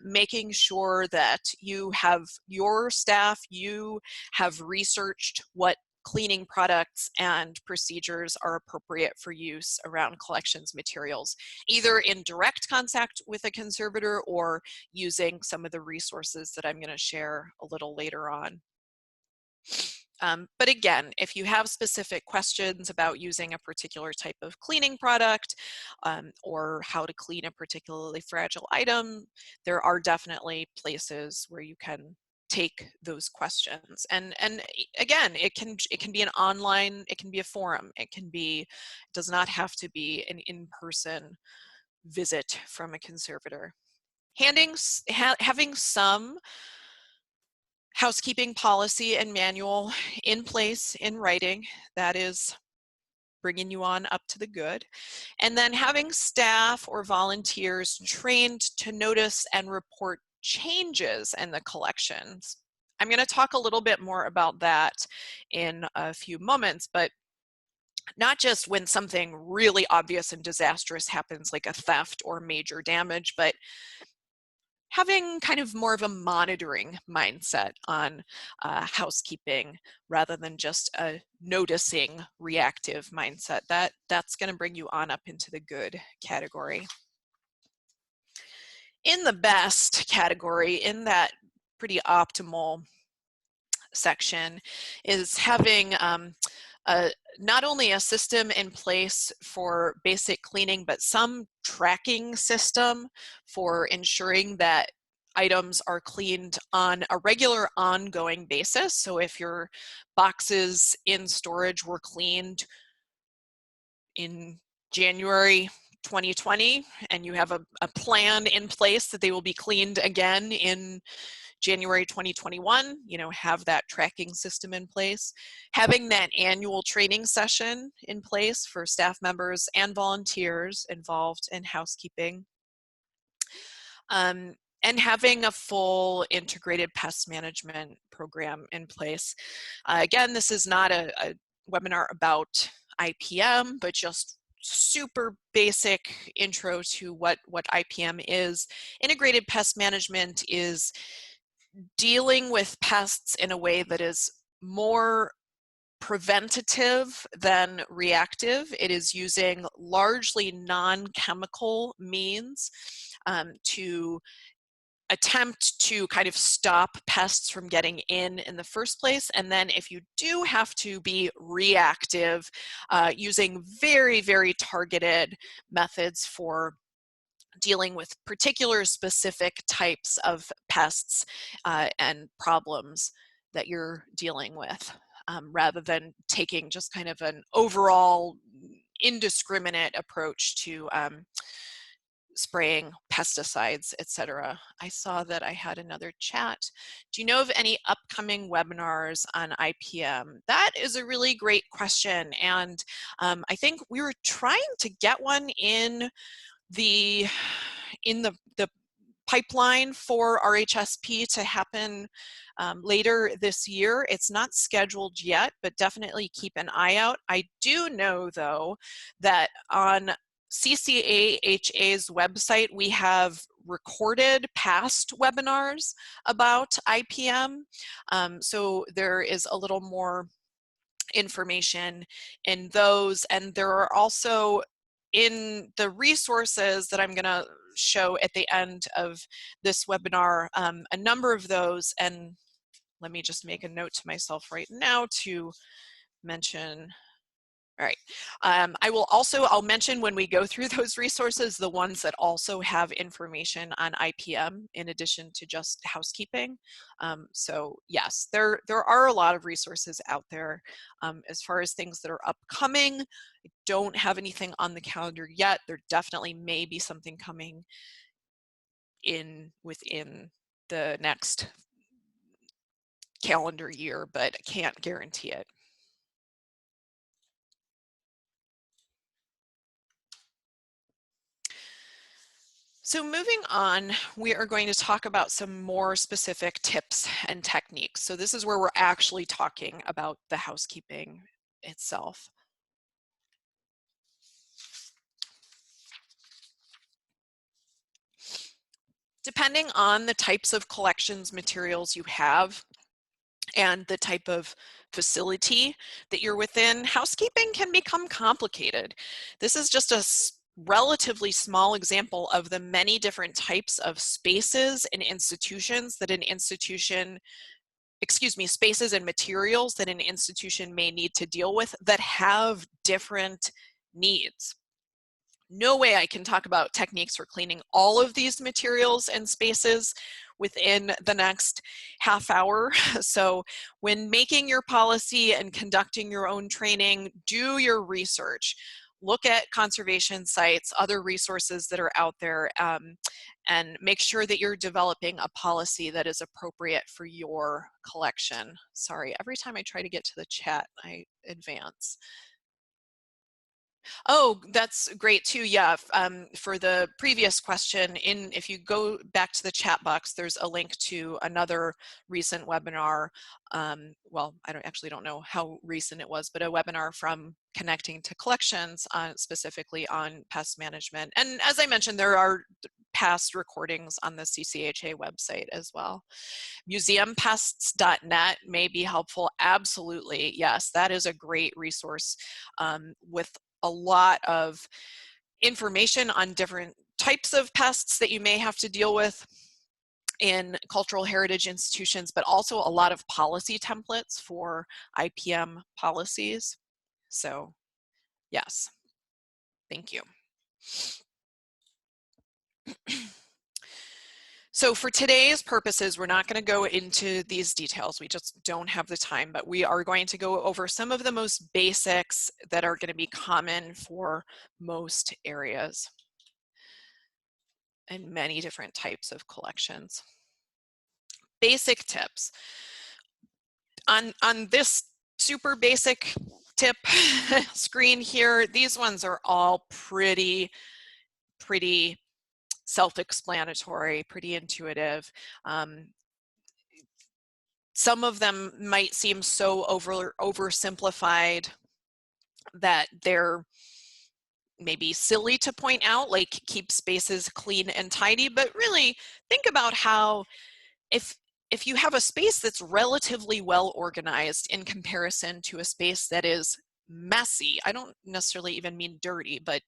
making sure that you have your staff, you have researched what cleaning products and procedures are appropriate for use around collections materials, either in direct contact with a conservator or using some of the resources that I'm going to share a little later on. But again, if you have specific questions about using a particular type of cleaning product or how to clean a particularly fragile item, there are definitely places where you can take those questions. And again, it can be an online, it can be a forum, it does not have to be an in-person visit from a conservator. Having some housekeeping policy and manual in place in writing, that is bringing you on up to the good. And then having staff or volunteers trained to notice and report changes in the collections. I'm going to talk a little bit more about that in a few moments, but not just when something really obvious and disastrous happens, like a theft or major damage, but having kind of more of a monitoring mindset on housekeeping rather than just a noticing reactive mindset. That's going to bring you on up into the good category. In the best category, in that pretty optimal section, is having not only a system in place for basic cleaning, but some tracking system for ensuring that items are cleaned on a regular ongoing basis. So if your boxes in storage were cleaned in January 2020 and you have a plan in place that they will be cleaned again in January 2021, you know, have that tracking system in place. Having that annual training session in place for staff members and volunteers involved in housekeeping. And having a full integrated pest management program in place. Again, this is not a webinar about IPM, but just super basic intro to what IPM is. Integrated pest management is dealing with pests in a way that is more preventative than reactive. It is using largely non-chemical means to attempt to kind of stop pests from getting in the first place. And then if you do have to be reactive, using very, very targeted methods for dealing with particular specific types of pests and problems that you're dealing with, rather than taking just kind of an overall indiscriminate approach to spraying pesticides, etc. I saw that I had another chat. Do you know of any upcoming webinars on IPM? That is a really great question, and I think we were trying to get one in the pipeline for RHSP to happen later this year. It's not scheduled yet, but definitely keep an eye out. I do know, though, that on CCAHA's website, we have recorded past webinars about IPM. So there is a little more information in those, and there are also in the resources that I'm going to show at the end of this webinar, a number of those, and let me just make a note to myself right now to mention. All right, I'll mention when we go through those resources, the ones that also have information on IPM in addition to just housekeeping. So yes, there are a lot of resources out there. As far as things that are upcoming, I don't have anything on the calendar yet. There definitely may be something coming within the next calendar year, but I can't guarantee it. So moving on, we are going to talk about some more specific tips and techniques. So this is where we're actually talking about the housekeeping itself. Depending on the types of collections materials you have and the type of facility that you're within, housekeeping can become complicated. This is just a relatively small example of the many different types of spaces and institutions that an institution, spaces and materials that an institution may need to deal with that have different needs. No way I can talk about techniques for cleaning all of these materials and spaces within the next half hour. So when making your policy and conducting your own training, do your research. Look at conservation sites, other resources that are out there, and make sure that you're developing a policy that is appropriate for your collection. Sorry, every time I try to get to the chat, I advance. Oh, that's great too. Yeah, for the previous question, if you go back to the chat box, there's a link to another recent webinar. Well, I actually don't know how recent it was, but a webinar from Connecting to Collections specifically on pest management. And as I mentioned, there are past recordings on the CCHA website as well. Museumpests.net may be helpful. Absolutely, yes, that is a great resource with a lot of information on different types of pests that you may have to deal with in cultural heritage institutions, but also a lot of policy templates for IPM policies. So yes, thank you. So for today's purposes, we're not going to go into these details. We just don't have the time, but we are going to go over some of the most basics that are going to be common for most areas and many different types of collections. Basic tips. On this super basic tip screen here, these ones are all pretty self-explanatory, pretty intuitive. Some of them might seem so oversimplified that they're maybe silly to point out, like keep spaces clean and tidy, but really think about how if you have a space that's relatively well organized in comparison to a space that is messy, I don't necessarily even mean dirty, but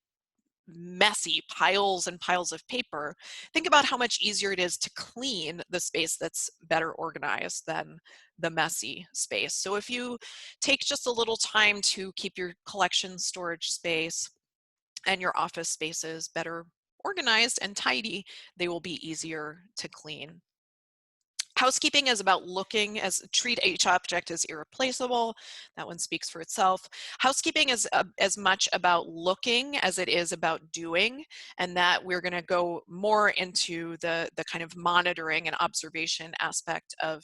messy, piles and piles of paper, think about how much easier it is to clean the space that's better organized than the messy space. So if you take just a little time to keep your collection storage space and your office spaces better organized and tidy, they will be easier to clean. Housekeeping is about treat each object as irreplaceable. That one speaks for itself. Housekeeping is as much about looking as it is about doing, and that we're going to go more into the kind of monitoring and observation aspect of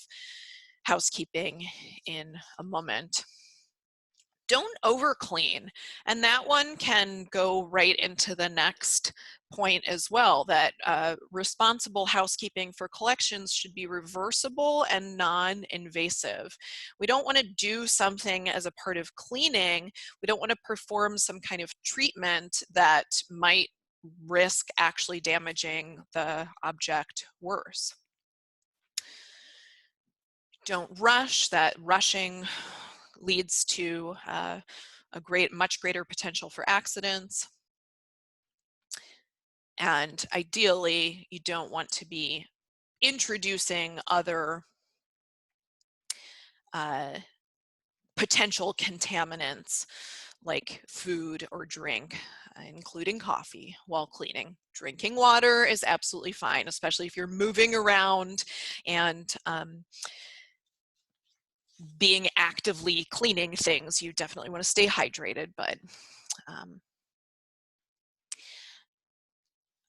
housekeeping in a moment. Don't over clean, and that one can go right into the next point as well, that responsible housekeeping for collections should be reversible and non-invasive. We don't want to do something as a part of cleaning. We don't want to perform some kind of treatment that might risk actually damaging the object worse. Don't rush. That rushing leads to much greater potential for accidents. And ideally, you don't want to be introducing other potential contaminants like food or drink, including coffee, while cleaning. Drinking water is absolutely fine, especially if you're moving around and being actively cleaning things. You definitely want to stay hydrated, but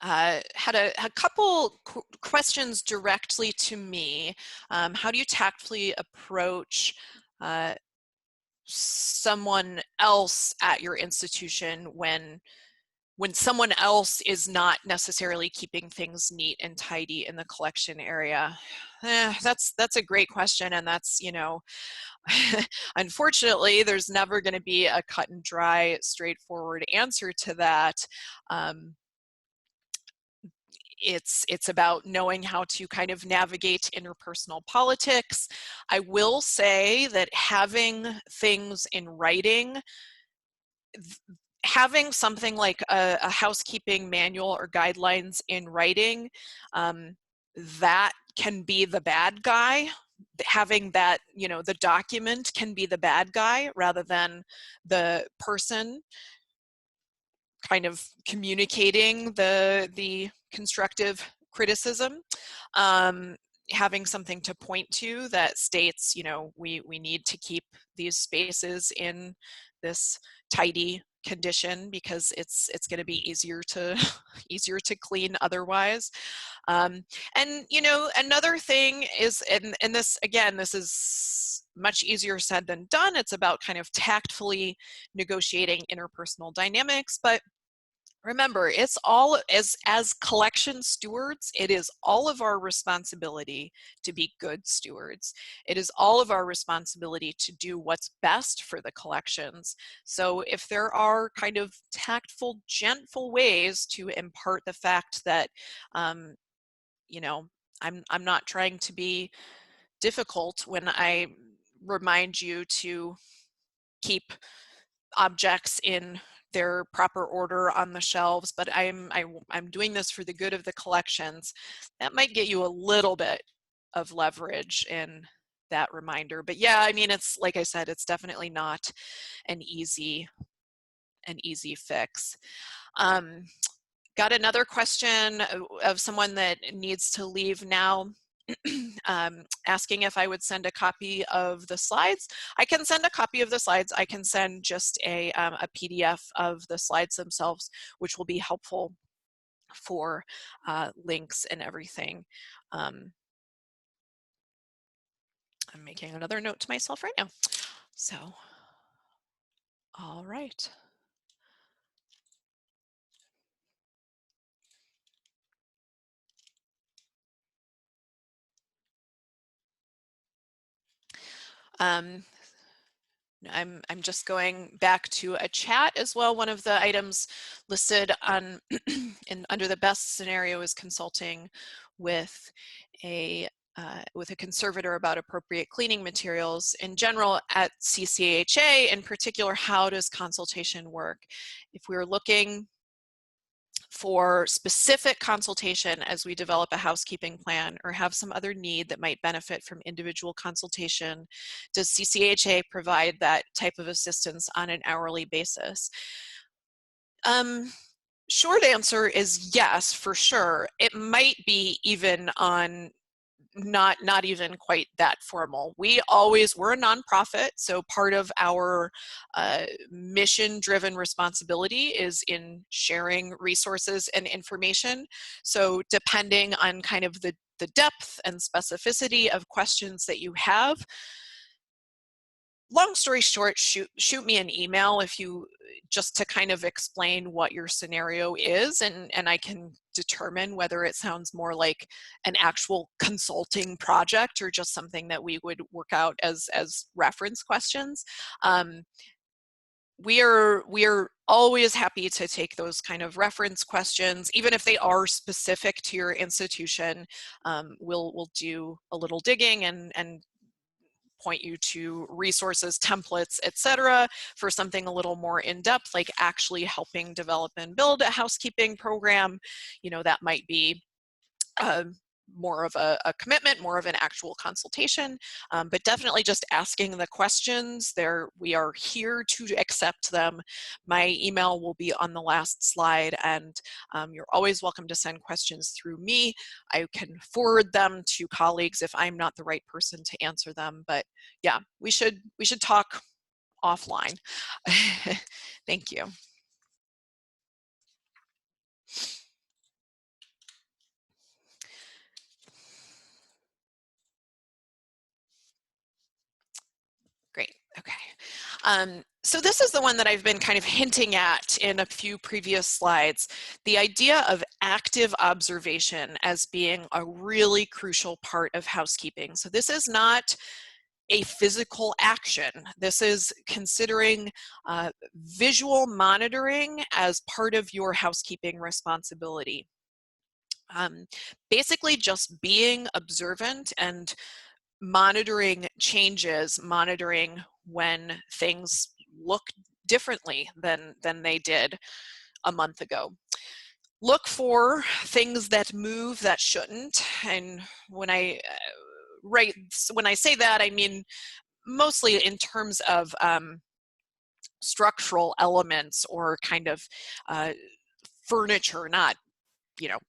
had a couple questions directly to me. How do you tactfully approach someone else at your institution when when someone else is not necessarily keeping things neat and tidy in the collection area? That's a great question, and that's, you know, unfortunately, there's never going to be a cut and dry, straightforward answer to that. It's about knowing how to kind of navigate interpersonal politics. I will say that having things in writing, having something like a housekeeping manual or guidelines in writing, that can be the bad guy. Having that, you know, the document can be the bad guy rather than the person kind of communicating the constructive criticism. Having something to point to that states, you know, we need to keep these spaces in this tidy condition because it's going to be easier to easier to clean otherwise. And you know, another thing is, and this again, this is much easier said than done. It's about kind of tactfully negotiating interpersonal dynamics, but remember, it's all, as collection stewards, it is all of our responsibility to be good stewards. It is all of our responsibility to do what's best for the collections. So if there are kind of tactful, gentle ways to impart the fact that, you know, I'm not trying to be difficult when I remind you to keep objects in their proper order on the shelves, but I'm doing this for the good of the collections, that might get you a little bit of leverage in that reminder. But yeah, I mean, it's like I said, it's definitely not an easy fix. Got another question of someone that needs to leave now. Asking if I would send a copy of the slides. I can send a copy of the slides. I can send just a PDF of the slides themselves, which will be helpful for links and everything. I'm making another note to myself right now. So, all right. I'm just going back to a chat as well. One of the items listed on under the best scenario is consulting with a conservator about appropriate cleaning materials. In general, at CCHA in particular, how does consultation work? If we're looking for specific consultation as we develop a housekeeping plan or have some other need that might benefit from individual consultation, does CCHA provide that type of assistance on an hourly basis? Short answer is yes, for sure. It might be even on not even quite that formal. We're a nonprofit, so part of our mission-driven responsibility is in sharing resources and information. So depending on kind of the depth and specificity of questions that you have, long story short, shoot me an email if you, just to kind of explain what your scenario is, and I can determine whether it sounds more like an actual consulting project or just something that we would work out as reference questions. We are always happy to take those kind of reference questions, even if they are specific to your institution. We'll do a little digging and point you to resources, templates, etc. for something a little more in-depth, like actually helping develop and build a housekeeping program. You know, that might be more of a commitment, more of an actual consultation, but definitely just asking the questions. We are here to accept them. My email will be on the last slide, and you're always welcome to send questions through me. I can forward them to colleagues if I'm not the right person to answer them, but yeah, we should talk offline. Thank you. Great, okay. So this is the one that I've been kind of hinting at in a few previous slides, the idea of active observation as being a really crucial part of housekeeping. So this is not a physical action. This is considering visual monitoring as part of your housekeeping responsibility. Basically just being observant and monitoring changes, monitoring when things look differently than they did a month ago. Look for things that move that shouldn't, and when I say that, I mean mostly in terms of structural elements or kind of furniture, not, you know,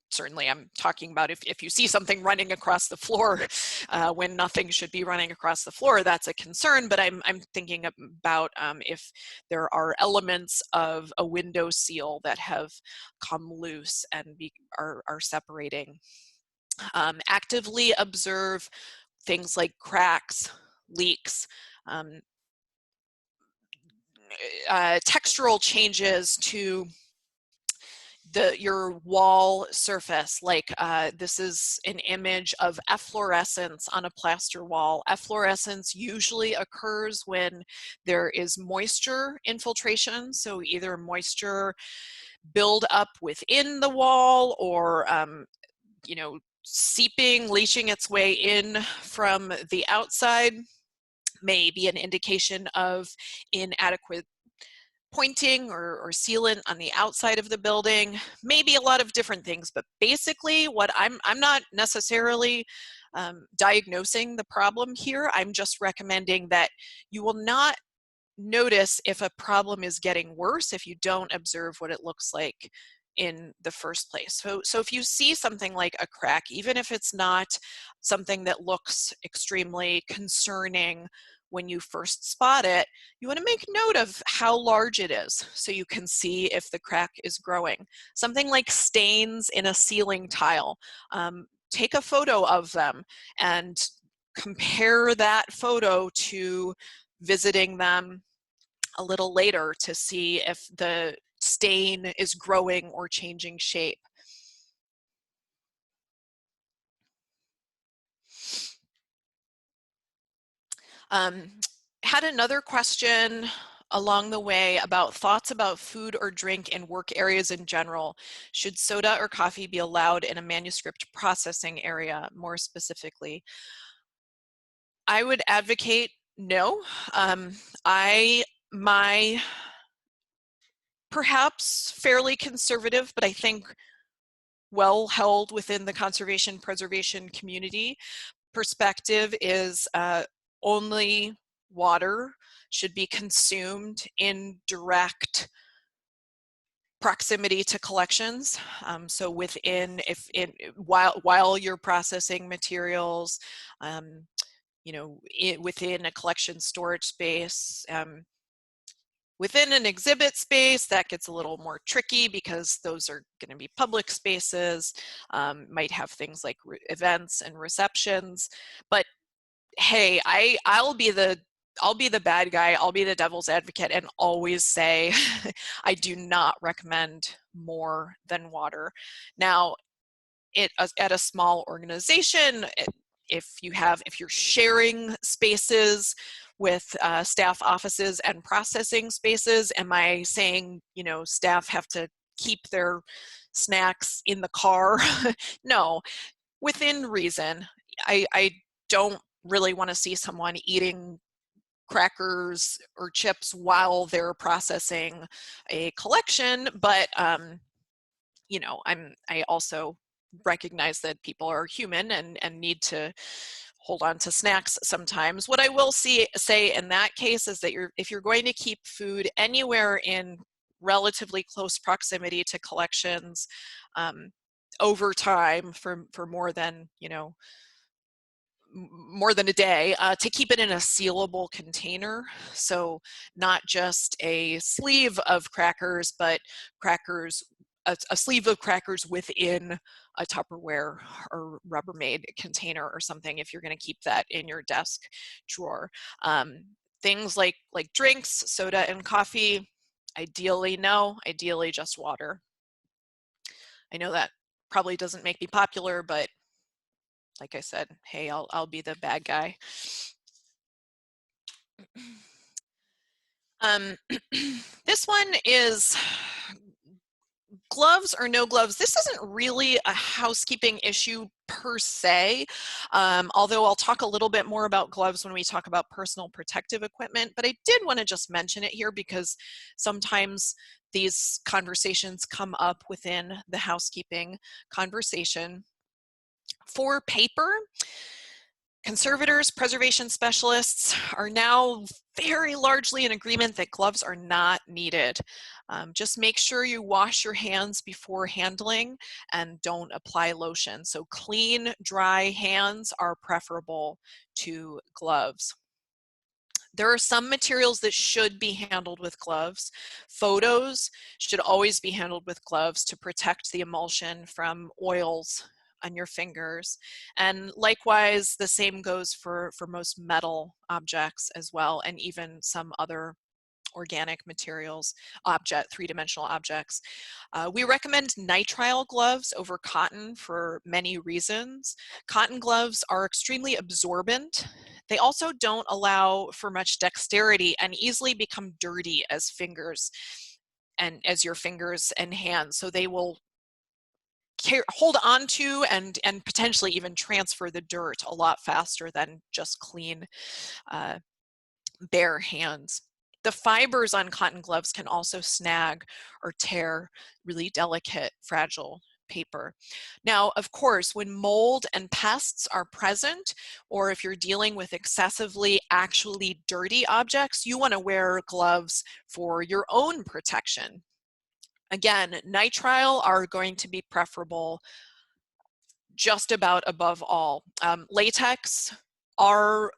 certainly I'm talking about if you see something running across the floor when nothing should be running across the floor, that's a concern, but I'm thinking about if there are elements of a window seal that have come loose and are separating. Actively observe things like cracks, leaks, textural changes to your wall surface, like this is an image of efflorescence on a plaster wall. Efflorescence usually occurs when there is moisture infiltration, so either moisture build up within the wall or you know, seeping, leaching its way in from the outside may be an indication of inadequate pointing or sealant on the outside of the building, maybe a lot of different things, but basically what I'm not necessarily diagnosing the problem here. I'm just recommending that you will not notice if a problem is getting worse if you don't observe what it looks like in the first place. So if you see something like a crack, even if it's not something that looks extremely concerning when you first spot it, you want to make note of how large it is so you can see if the crack is growing. Something like stains in a ceiling tile, take a photo of them and compare that photo to visiting them a little later to see if the stain is growing or changing shape. Had another question along the way about thoughts about food or drink in work areas in general. Should soda or coffee be allowed in a manuscript processing area more specifically? I would advocate no. My perhaps fairly conservative, but I think well held within the conservation preservation community perspective is only water should be consumed in direct proximity to collections. So within, while you're processing materials, you know, within a collection storage space, within an exhibit space, that gets a little more tricky because those are going to be public spaces, might have things like events and receptions. But hey, I'll be the bad guy, I'll be the devil's advocate and always say I do not recommend more than water. Now, at a small organization, if you're sharing spaces with staff offices and processing spaces, am I saying, you know, staff have to keep their snacks in the car? No, within reason. I don't really want to see someone eating crackers or chips while they're processing a collection, but you know, I also recognize that people are human and need to hold on to snacks sometimes. What I will say in that case is that if you're going to keep food anywhere in relatively close proximity to collections over time for more than, you know, more than a day, to keep it in a sealable container. So not just a sleeve of crackers, but crackers, a sleeve of crackers within a Tupperware or Rubbermaid container or something if you're going to keep that in your desk drawer. Things like drinks, soda and coffee, ideally no, ideally just water. I know that probably doesn't make me popular, but like I said, hey, I'll be the bad guy. This one is gloves or no gloves. This isn't really a housekeeping issue per se, although I'll talk a little bit more about gloves when we talk about personal protective equipment, but I did want to just mention it here because sometimes these conversations come up within the housekeeping conversation. For paper, conservators, preservation specialists are now very largely in agreement that gloves are not needed. Just make sure you wash your hands before handling and don't apply lotion. So clean, dry hands are preferable to gloves. There are some materials that should be handled with gloves. Photos should always be handled with gloves to protect the emulsion from oils on your fingers. And likewise, the same goes for most metal objects as well, and even some other organic materials, three-dimensional objects. We recommend nitrile gloves over cotton for many reasons. Cotton gloves are extremely absorbent. They also don't allow for much dexterity and easily become dirty as your fingers and hands. So they will hold on to and potentially even transfer the dirt a lot faster than just clean, bare hands. The fibers on cotton gloves can also snag or tear really delicate, fragile paper. Now, of course, when mold and pests are present, or if you're dealing with excessively actually dirty objects, you want to wear gloves for your own protection. Again, nitrile are going to be preferable just about above all. Latex are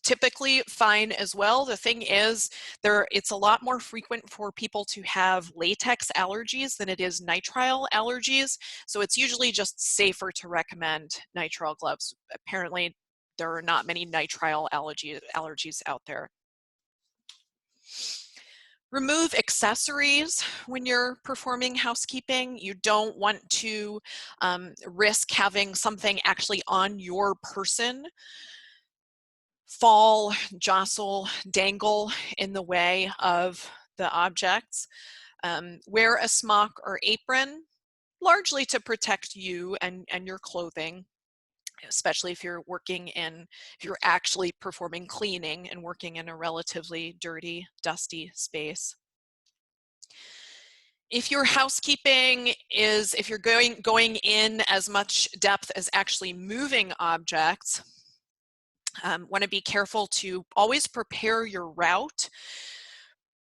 typically fine as well. The thing is, it's a lot more frequent for people to have latex allergies than it is nitrile allergies. So it's usually just safer to recommend nitrile gloves. Apparently, there are not many nitrile allergies out there. Remove accessories when you're performing housekeeping. You don't want to risk having something actually on your person fall, jostle, dangle in the way of the objects. Wear a smock or apron, largely to protect you and your clothing, especially if you're if you're actually performing cleaning and working in a relatively dirty, dusty space. If your housekeeping if you're going in as much depth as actually moving objects, want to be careful to always prepare your route,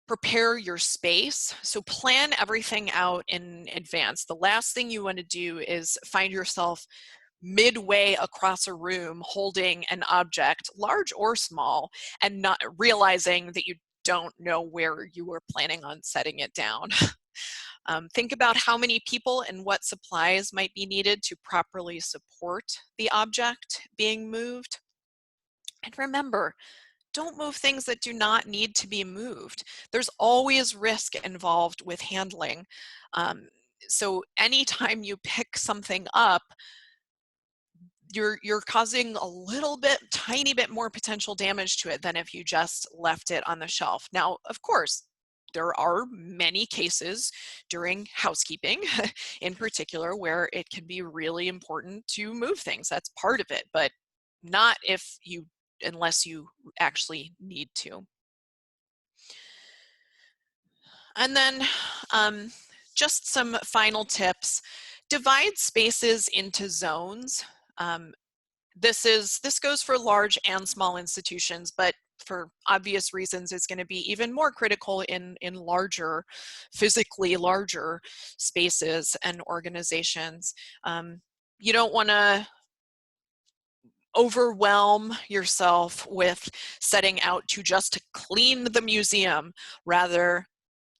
prepare your space. So plan everything out in advance. The last thing you want to do is find yourself midway across a room holding an object, large or small, and not realizing that you don't know where you were planning on setting it down. Think about how many people and what supplies might be needed to properly support the object being moved. And remember, don't move things that do not need to be moved. There's always risk involved with handling. So anytime you pick something up, you're causing tiny bit more potential damage to it than if you just left it on the shelf. Now, of course, there are many cases during housekeeping in particular where it can be really important to move things. That's part of it, but not unless you actually need to. And then just some final tips. Divide spaces into zones. This goes for large and small institutions, but for obvious reasons, it's going to be even more critical in physically larger spaces and organizations. You don't want to overwhelm yourself with setting out to just clean the museum. Rather,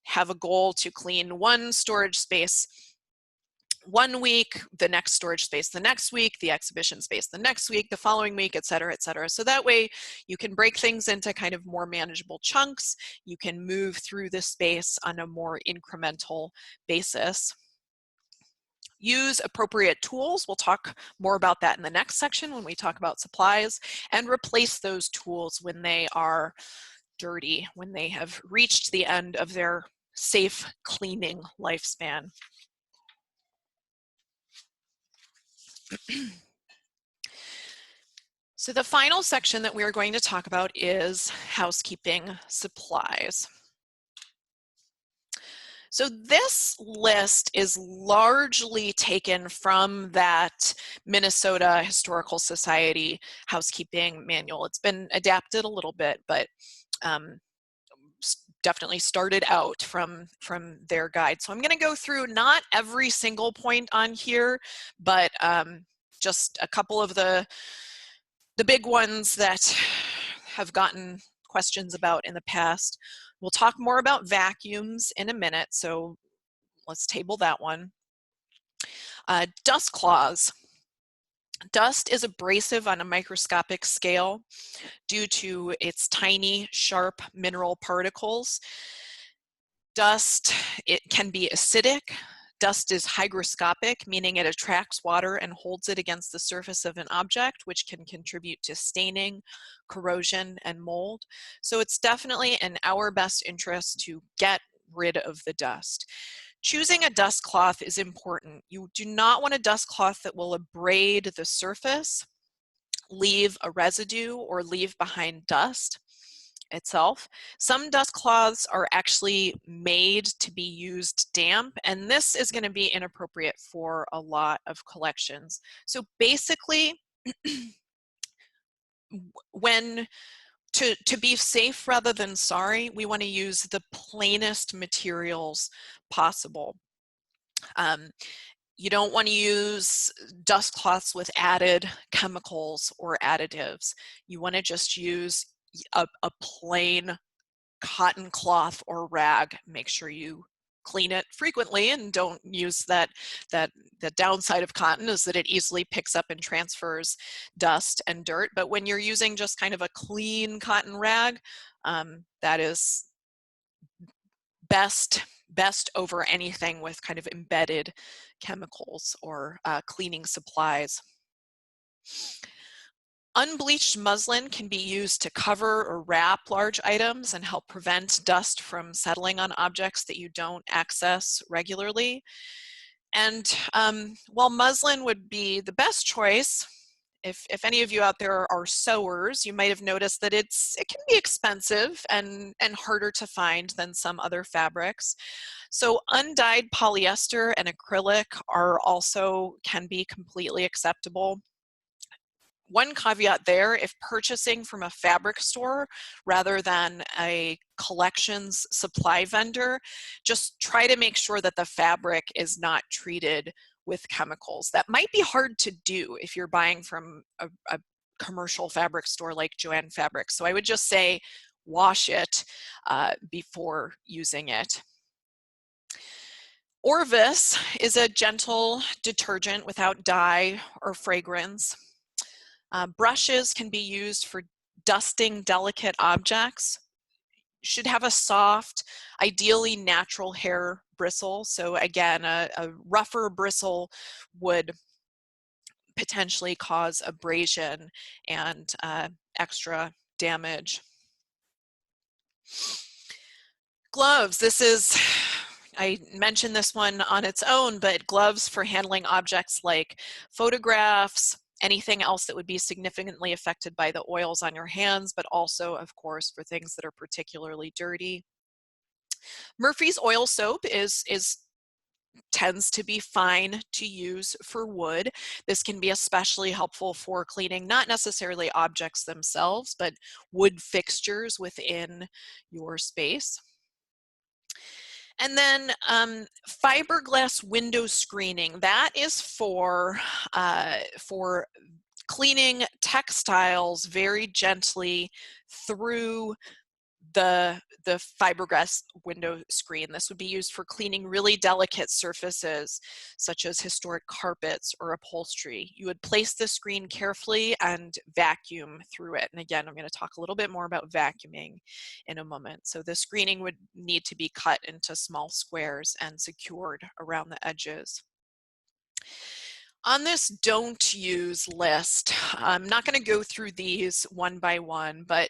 have a goal to clean one storage space one week, the next storage space the next week, the exhibition space the next week, the following week, et cetera, et cetera. So that way you can break things into kind of more manageable chunks. You can move through the space on a more incremental basis. Use appropriate tools. We'll talk more about that in the next section when we talk about supplies, and replace those tools when they are dirty, when they have reached the end of their safe cleaning lifespan. So the final section that we are going to talk about is housekeeping supplies. So this list is largely taken from that Minnesota Historical Society housekeeping manual. It's been adapted a little bit, but definitely started out from their guide. So I'm going to go through not every single point on here, but just a couple of the big ones that have gotten questions about in the past. We'll talk more about vacuums in a minute, so let's table that one. Dust cloths. Dust is abrasive on a microscopic scale due to its tiny, sharp mineral particles. Dust, it can be acidic. Dust is hygroscopic, meaning it attracts water and holds it against the surface of an object, which can contribute to staining, corrosion, and mold. So it's definitely in our best interest to get rid of the dust. Choosing a dust cloth is important. You do not want a dust cloth that will abrade the surface, leave a residue, or leave behind dust itself. Some dust cloths are actually made to be used damp, and this is going to be inappropriate for a lot of collections. So basically, to be safe rather than sorry, we want to use the plainest materials possible. You don't want to use dust cloths with added chemicals or additives. You want to just use a plain cotton cloth or rag. Make sure you clean it frequently, and don't use the downside of cotton is that it easily picks up and transfers dust and dirt. But when you're using just kind of a clean cotton rag, that is best over anything with kind of embedded chemicals or cleaning supplies. Unbleached muslin can be used to cover or wrap large items and help prevent dust from settling on objects that you don't access regularly. And while muslin would be the best choice, if any of you out there are sewers, you might have noticed that it can be expensive and harder to find than some other fabrics. So undyed polyester and acrylic can be completely acceptable. One caveat there, if purchasing from a fabric store rather than a collections supply vendor, just try to make sure that the fabric is not treated with chemicals. That might be hard to do if you're buying from a commercial fabric store like Joann Fabrics. So I would just say wash it before using it. Orvis is a gentle detergent without dye or fragrance. Brushes can be used for dusting delicate objects. Should have a soft, ideally natural hair bristle. So again, a rougher bristle would potentially cause abrasion and extra damage. Gloves. I mentioned this one on its own, but gloves for handling objects like photographs, anything else that would be significantly affected by the oils on your hands, but also, of course, for things that are particularly dirty. Murphy's oil soap tends to be fine to use for wood. This can be especially helpful for cleaning not necessarily objects themselves, but wood fixtures within your space. And then fiberglass window screening. That is for cleaning textiles very gently through the fiberglass window screen. This would be used for cleaning really delicate surfaces, such as historic carpets or upholstery. You would place the screen carefully and vacuum through it. And again, I'm going to talk a little bit more about vacuuming in a moment. So the screening would need to be cut into small squares and secured around the edges. On this don't use list, I'm not going to go through these one by one, but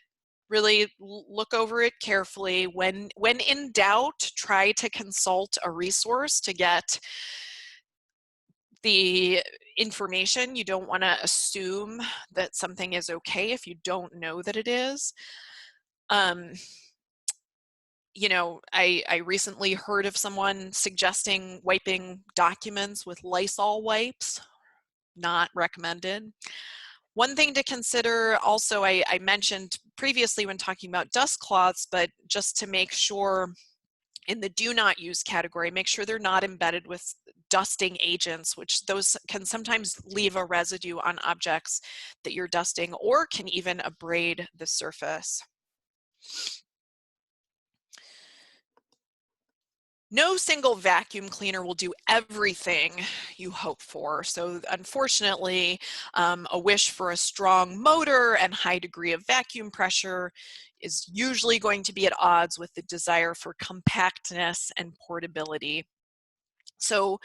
really look over it carefully. When in doubt, try to consult a resource to get the information. You don't want to assume that something is okay if you don't know that it is. You know, I recently heard of someone suggesting wiping documents with Lysol wipes. Not recommended. One thing to consider also, I mentioned previously when talking about dust cloths, but just to make sure in the do not use category, make sure they're not embedded with dusting agents, which those can sometimes leave a residue on objects that you're dusting or can even abrade the surface. No single vacuum cleaner will do everything you hope for. So unfortunately, a wish for a strong motor and high degree of vacuum pressure is usually going to be at odds with the desire for compactness and portability. So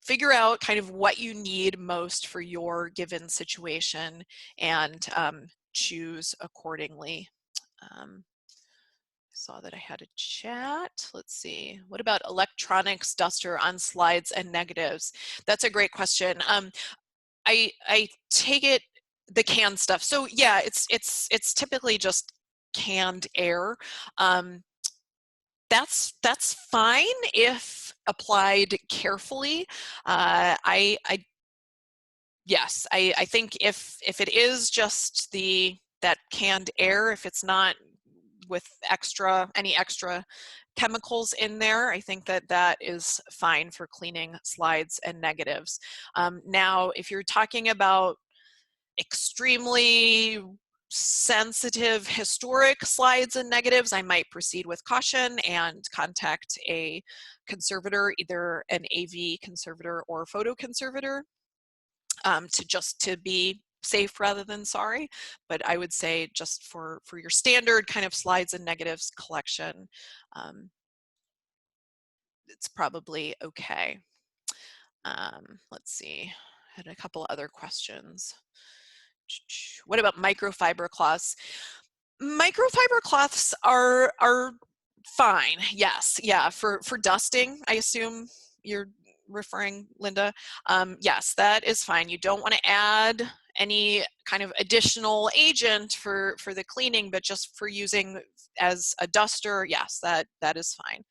figure out kind of what you need most for your given situation and choose accordingly. Saw that I had a chat. Let's see. What about electronics duster on slides and negatives? That's a great question. I take it the canned stuff. So yeah, it's typically just canned air. That's fine if applied carefully. Yes, I think if it is just that canned air, if it's not with any extra chemicals in there, I think that is fine for cleaning slides and negatives. Now, if you're talking about extremely sensitive historic slides and negatives, I might proceed with caution and contact a conservator, either an AV conservator or photo conservator, to be safe rather than sorry. But I would say just for your standard kind of slides and negatives collection, it's probably okay. Let's see, I had a couple other questions. What about microfiber cloths? Microfiber cloths are fine. Yes, yeah, for dusting, I assume you're referring, Linda. Yes, that is fine. You don't want to add any kind of additional agent for the cleaning, but just for using as a duster, yes, that is fine.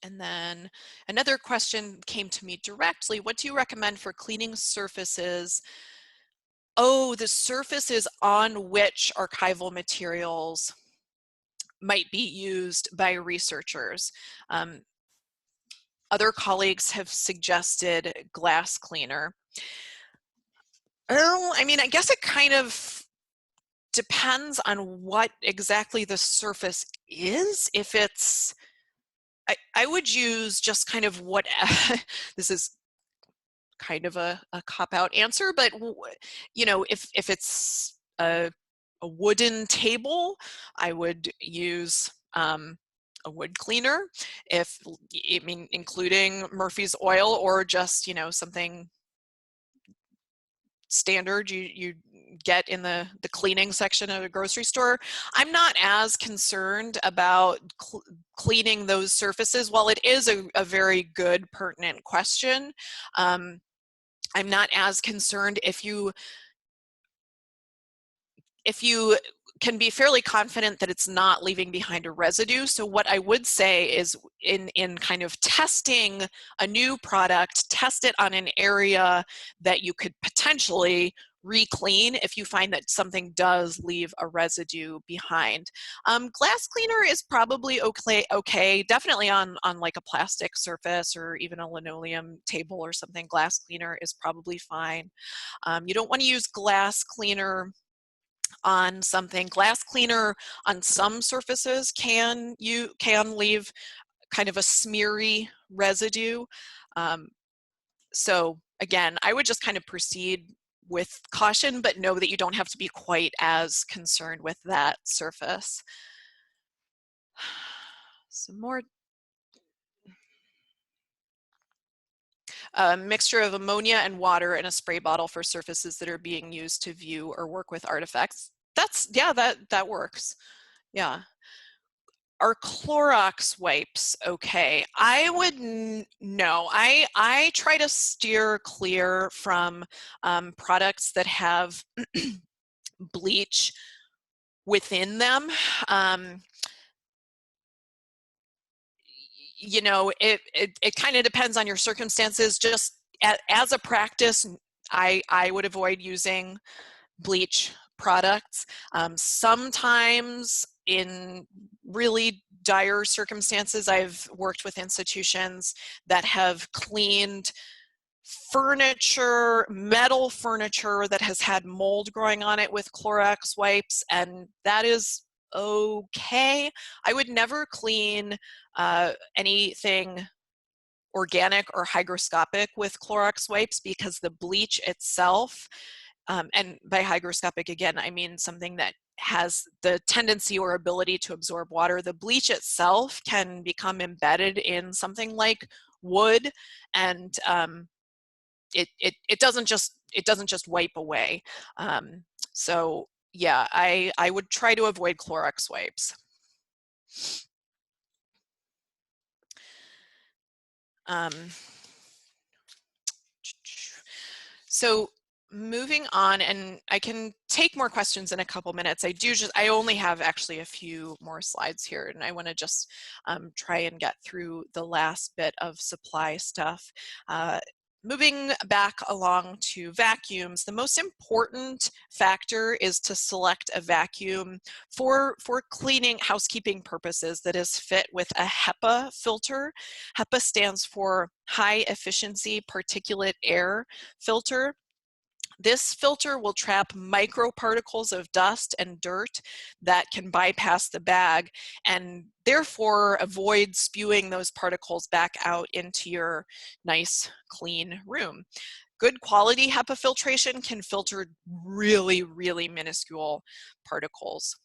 And then another question came to me directly. What do you recommend for cleaning surfaces? Oh, the surfaces on which archival materials might be used by researchers. Other colleagues have suggested glass cleaner. Oh, I mean, I guess it kind of depends on what exactly the surface is. If it's, I would use just kind of what, this is kind of a cop-out answer, but you know, if it's a wooden table, I would use a wood cleaner, I mean, including Murphy's oil or just, you know, something standard you get in the cleaning section of a grocery store. I'm not as concerned about cleaning those surfaces. While it is a very good, pertinent question, I'm not as concerned if you can be fairly confident that it's not leaving behind a residue. So what I would say is in kind of testing a new product, test it on an area that you could potentially re-clean if you find that something does leave a residue behind. Glass cleaner is probably okay, definitely on like a plastic surface or even a linoleum table or something. Glass cleaner is probably fine. You don't want to use glass cleaner on something. Glass cleaner on some surfaces can leave kind of a smeary residue. So again, I would just kind of proceed with caution, but know that you don't have to be quite as concerned with that surface. Some more. A mixture of ammonia and water in a spray bottle for surfaces that are being used to view or work with artifacts. Yeah, that works. Yeah. Are Clorox wipes okay? I would no. I try to steer clear from products that have bleach within them. You know, it kind of depends on your circumstances. Just as a practice, I would avoid using bleach products. Sometimes in really dire circumstances, I've worked with institutions that have cleaned furniture, metal furniture that has had mold growing on it with Clorox wipes, and that is okay. I would never clean anything organic or hygroscopic with Clorox wipes because the bleach itself, and by hygroscopic again, I mean something that has the tendency or ability to absorb water. The bleach itself can become embedded in something like wood, and it doesn't just wipe away. So yeah, I would try to avoid Clorox wipes. So moving on, and I can take more questions in a couple minutes. I only have actually a few more slides here, and I want to just try and get through the last bit of supply stuff. Moving back along to vacuums, the most important factor is to select a vacuum for cleaning housekeeping purposes that is fit with a HEPA filter. HEPA stands for High Efficiency Particulate Air Filter. This filter will trap microparticles of dust and dirt that can bypass the bag and therefore avoid spewing those particles back out into your nice, clean room. Good quality HEPA filtration can filter really, really minuscule particles.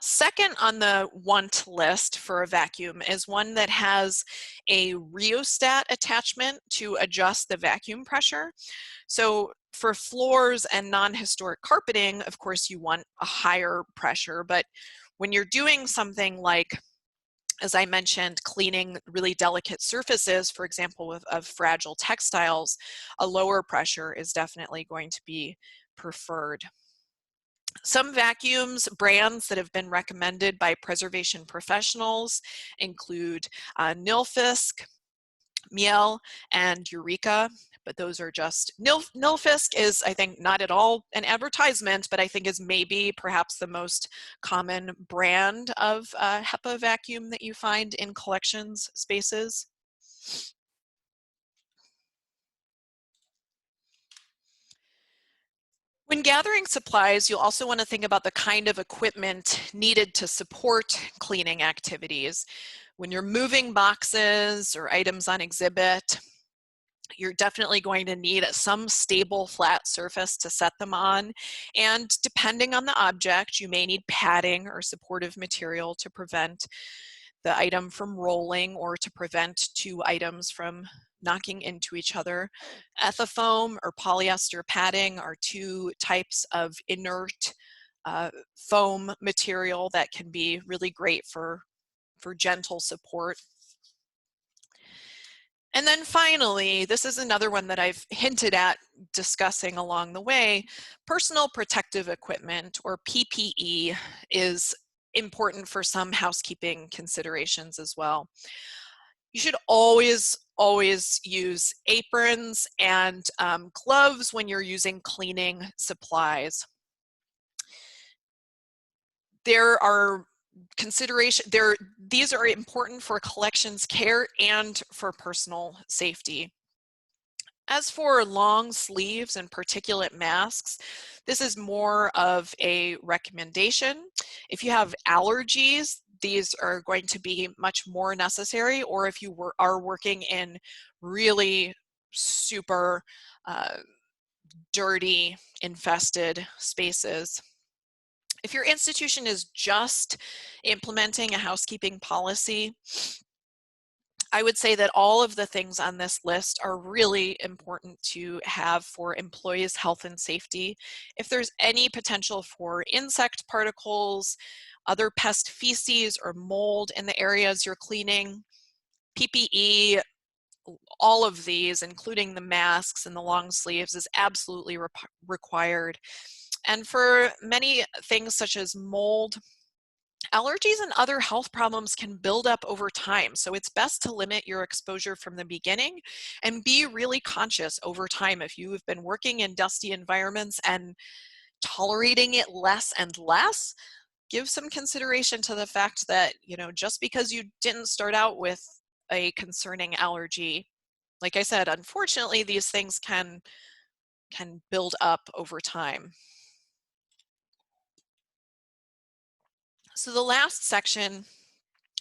Second on the want list for a vacuum is one that has a rheostat attachment to adjust the vacuum pressure. So for floors and non-historic carpeting, of course, you want a higher pressure, but when you're doing something like, as I mentioned, cleaning really delicate surfaces, for example, of fragile textiles, a lower pressure is definitely going to be preferred. Some vacuums, brands that have been recommended by preservation professionals include Nilfisk, Miele, and Eureka, but those are just, Nilfisk is, I think, not at all an advertisement, but I think is maybe perhaps the most common brand of HEPA vacuum that you find in collections spaces. When gathering supplies, you'll also want to think about the kind of equipment needed to support cleaning activities. When you're moving boxes or items on exhibit, you're definitely going to need some stable flat surface to set them on. And depending on the object, you may need padding or supportive material to prevent the item from rolling or to prevent two items from knocking into each other. Ethafoam or polyester padding are two types of inert foam material that can be really great for gentle support. And then finally, this is another one that I've hinted at discussing along the way. Personal protective equipment, or PPE, is important for some housekeeping considerations as well. You should always use aprons and gloves when you're using cleaning supplies. There are these are important for collections care and for personal safety. As for long sleeves and particulate masks, this is more of a recommendation. If you have allergies, these are going to be much more necessary, or if you are working in really super dirty, infested spaces. If your institution is just implementing a housekeeping policy, I would say that all of the things on this list are really important to have for employees' health and safety. If there's any potential for insect particles, other pest feces or mold in the areas you're cleaning, PPE, all of these, including the masks and the long sleeves, is absolutely required. And for many things such as mold, allergies and other health problems can build up over time, so it's best to limit your exposure from the beginning and be really conscious over time. If you have been working in dusty environments and tolerating it less and less, give some consideration to the fact that, you know, just because you didn't start out with a concerning allergy, like I said, unfortunately, these things can build up over time. So the last section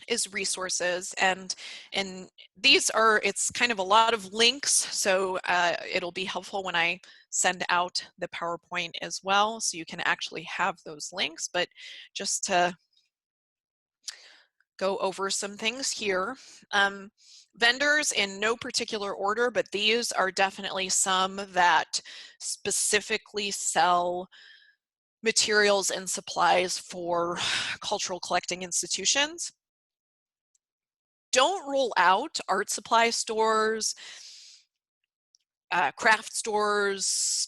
is resources, and these are, it's kind of a lot of links, so it'll be helpful when I send out the PowerPoint as well, so you can actually have those links. But just to go over some things here, vendors in no particular order, but these are definitely some that specifically sell materials and supplies for cultural collecting institutions. Don't rule out art supply stores, craft stores,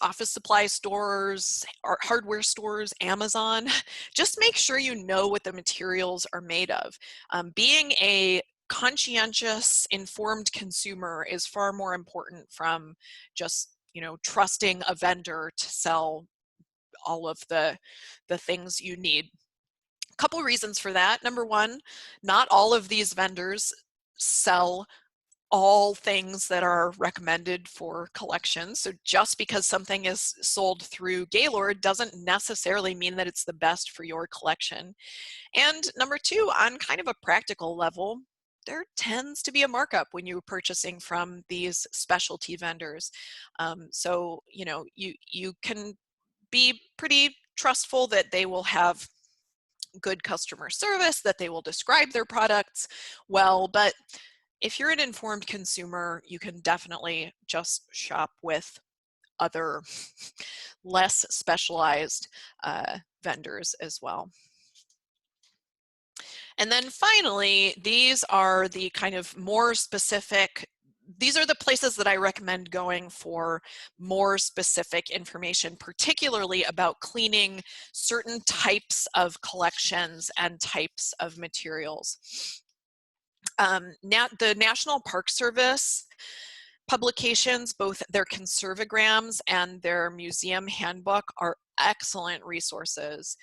office supply stores, hardware stores, Amazon. Just make sure you know what the materials are made of. Being a conscientious, informed consumer is far more important from just, you know, trusting a vendor to sell all of the things you need. A couple reasons for that. Number one, not all of these vendors sell all things that are recommended for collections. So just because something is sold through Gaylord doesn't necessarily mean that it's the best for your collection. And number two, on kind of a practical level, there tends to be a markup when you're purchasing from these specialty vendors. So, you know, you can be pretty trustful that they will have good customer service, that they will describe their products well. But if you're an informed consumer, you can definitely just shop with other less specialized vendors as well. And then finally, these are the kind of more specific, these are the places that I recommend going for more specific information, particularly about cleaning certain types of collections and types of materials. The National Park Service publications, both their conservagrams and their museum handbook, are excellent resources.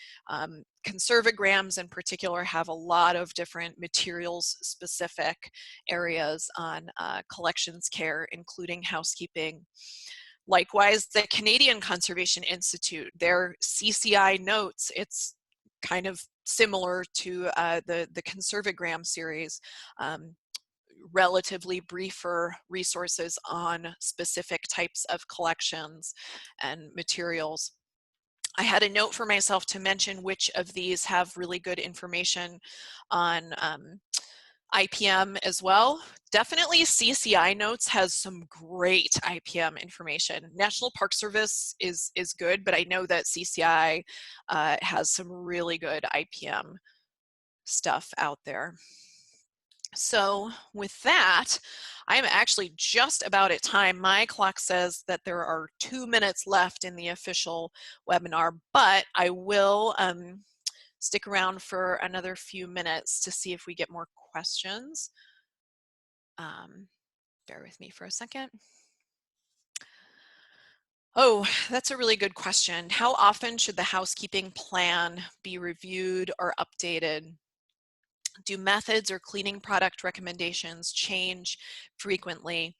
Conservagrams in particular have a lot of different materials specific areas on collections care, including housekeeping. Likewise, the Canadian Conservation Institute, their CCI notes, it's kind of similar to the Conservagram series. Relatively briefer resources on specific types of collections and materials. I had a note for myself to mention which of these have really good information on IPM as well. Definitely CCI notes has some great IPM information. National Park Service is good, but I know that CCI has some really good IPM stuff out there. So with that, I'm actually just about at time. My clock says that there are 2 minutes left in the official webinar, but I will stick around for another few minutes to see if we get more questions. Bear with me for a second. Oh, that's a really good question. How often should the housekeeping plan be reviewed or updated? Do methods or cleaning product recommendations change frequently?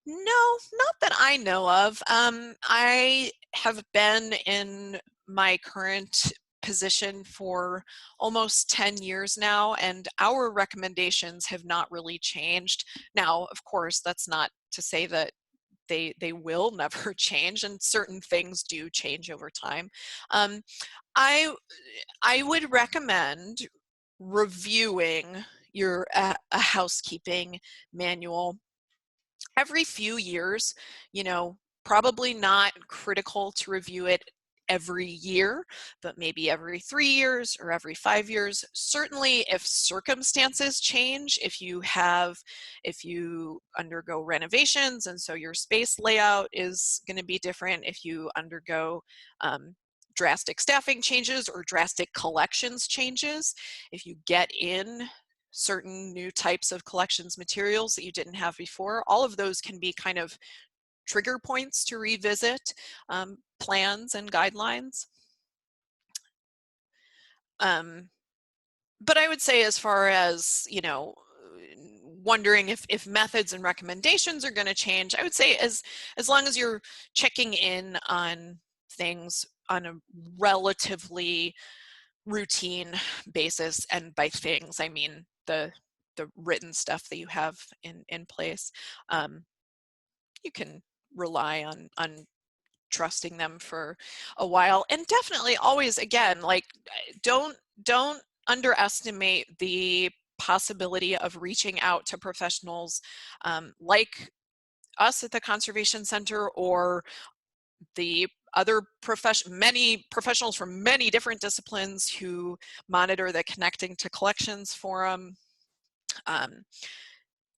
No, not that I know of. I have been in my current position for almost 10 years now, and our recommendations have not really changed. Now, of course, that's not to say that they will never change, and certain things do change over time. Um, I I would recommend reviewing your a housekeeping manual every few years. You know, probably not critical to review it every year, but maybe every 3 years or every 5 years. Certainly if circumstances change, if you undergo renovations and so your space layout is going to be different, if you undergo drastic staffing changes or drastic collections changes, if you get in certain new types of collections materials that you didn't have before, all of those can be kind of trigger points to revisit plans and guidelines. But I would say, as far as, you know, wondering if methods and recommendations are going to change, I would say as long as you're checking in on things on a relatively routine basis, and by things I mean the written stuff that you have in place, you can rely on trusting them for a while. And definitely always, again, like, don't underestimate the possibility of reaching out to professionals like us at the Conservation Center, or the other many professionals from many different disciplines who monitor the Connecting to Collections Forum.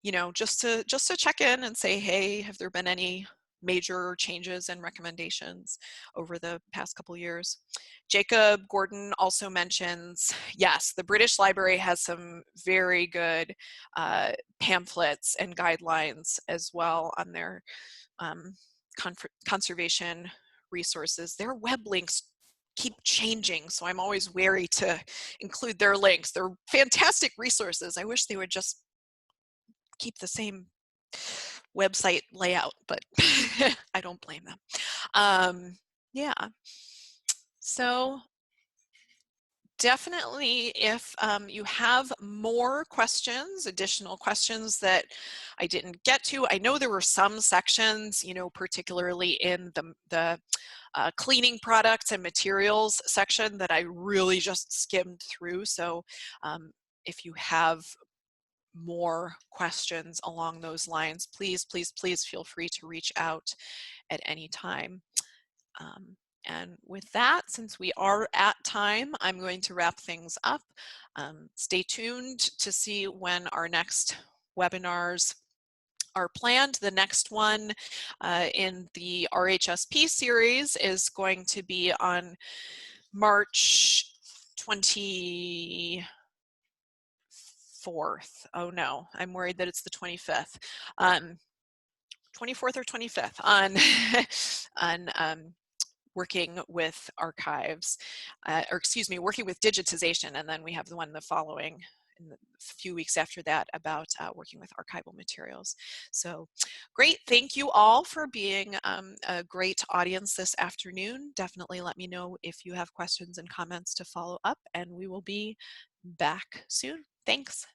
You know, just to check in and say, hey, have there been any major changes and recommendations over the past couple years? Jacob Gordon also mentions, yes, the British Library has some very good pamphlets and guidelines as well on their conservation resources. Their web links keep changing, so I'm always wary to include their links. They're fantastic resources. I wish they would just keep the same website layout, but I don't blame them. Yeah, so definitely, if you have more questions, additional questions that I didn't get to, I know there were some sections, you know, particularly in the cleaning products and materials section, that I really just skimmed through. So if you have more questions along those lines, please, please, please feel free to reach out at any time. And with that, since we are at time, I'm going to wrap things up. Stay tuned to see when our next webinars are planned. The next one in the RHSP series is going to be on March 24th. Oh no, I'm worried that it's the 25th. 24th or 25th on working with archives, or excuse me, working with digitization. And then we have the one the following, in the few weeks after that, about working with archival materials. So great, thank you all for being a great audience this afternoon. Definitely let me know if you have questions and comments to follow up, and we will be back soon. Thanks.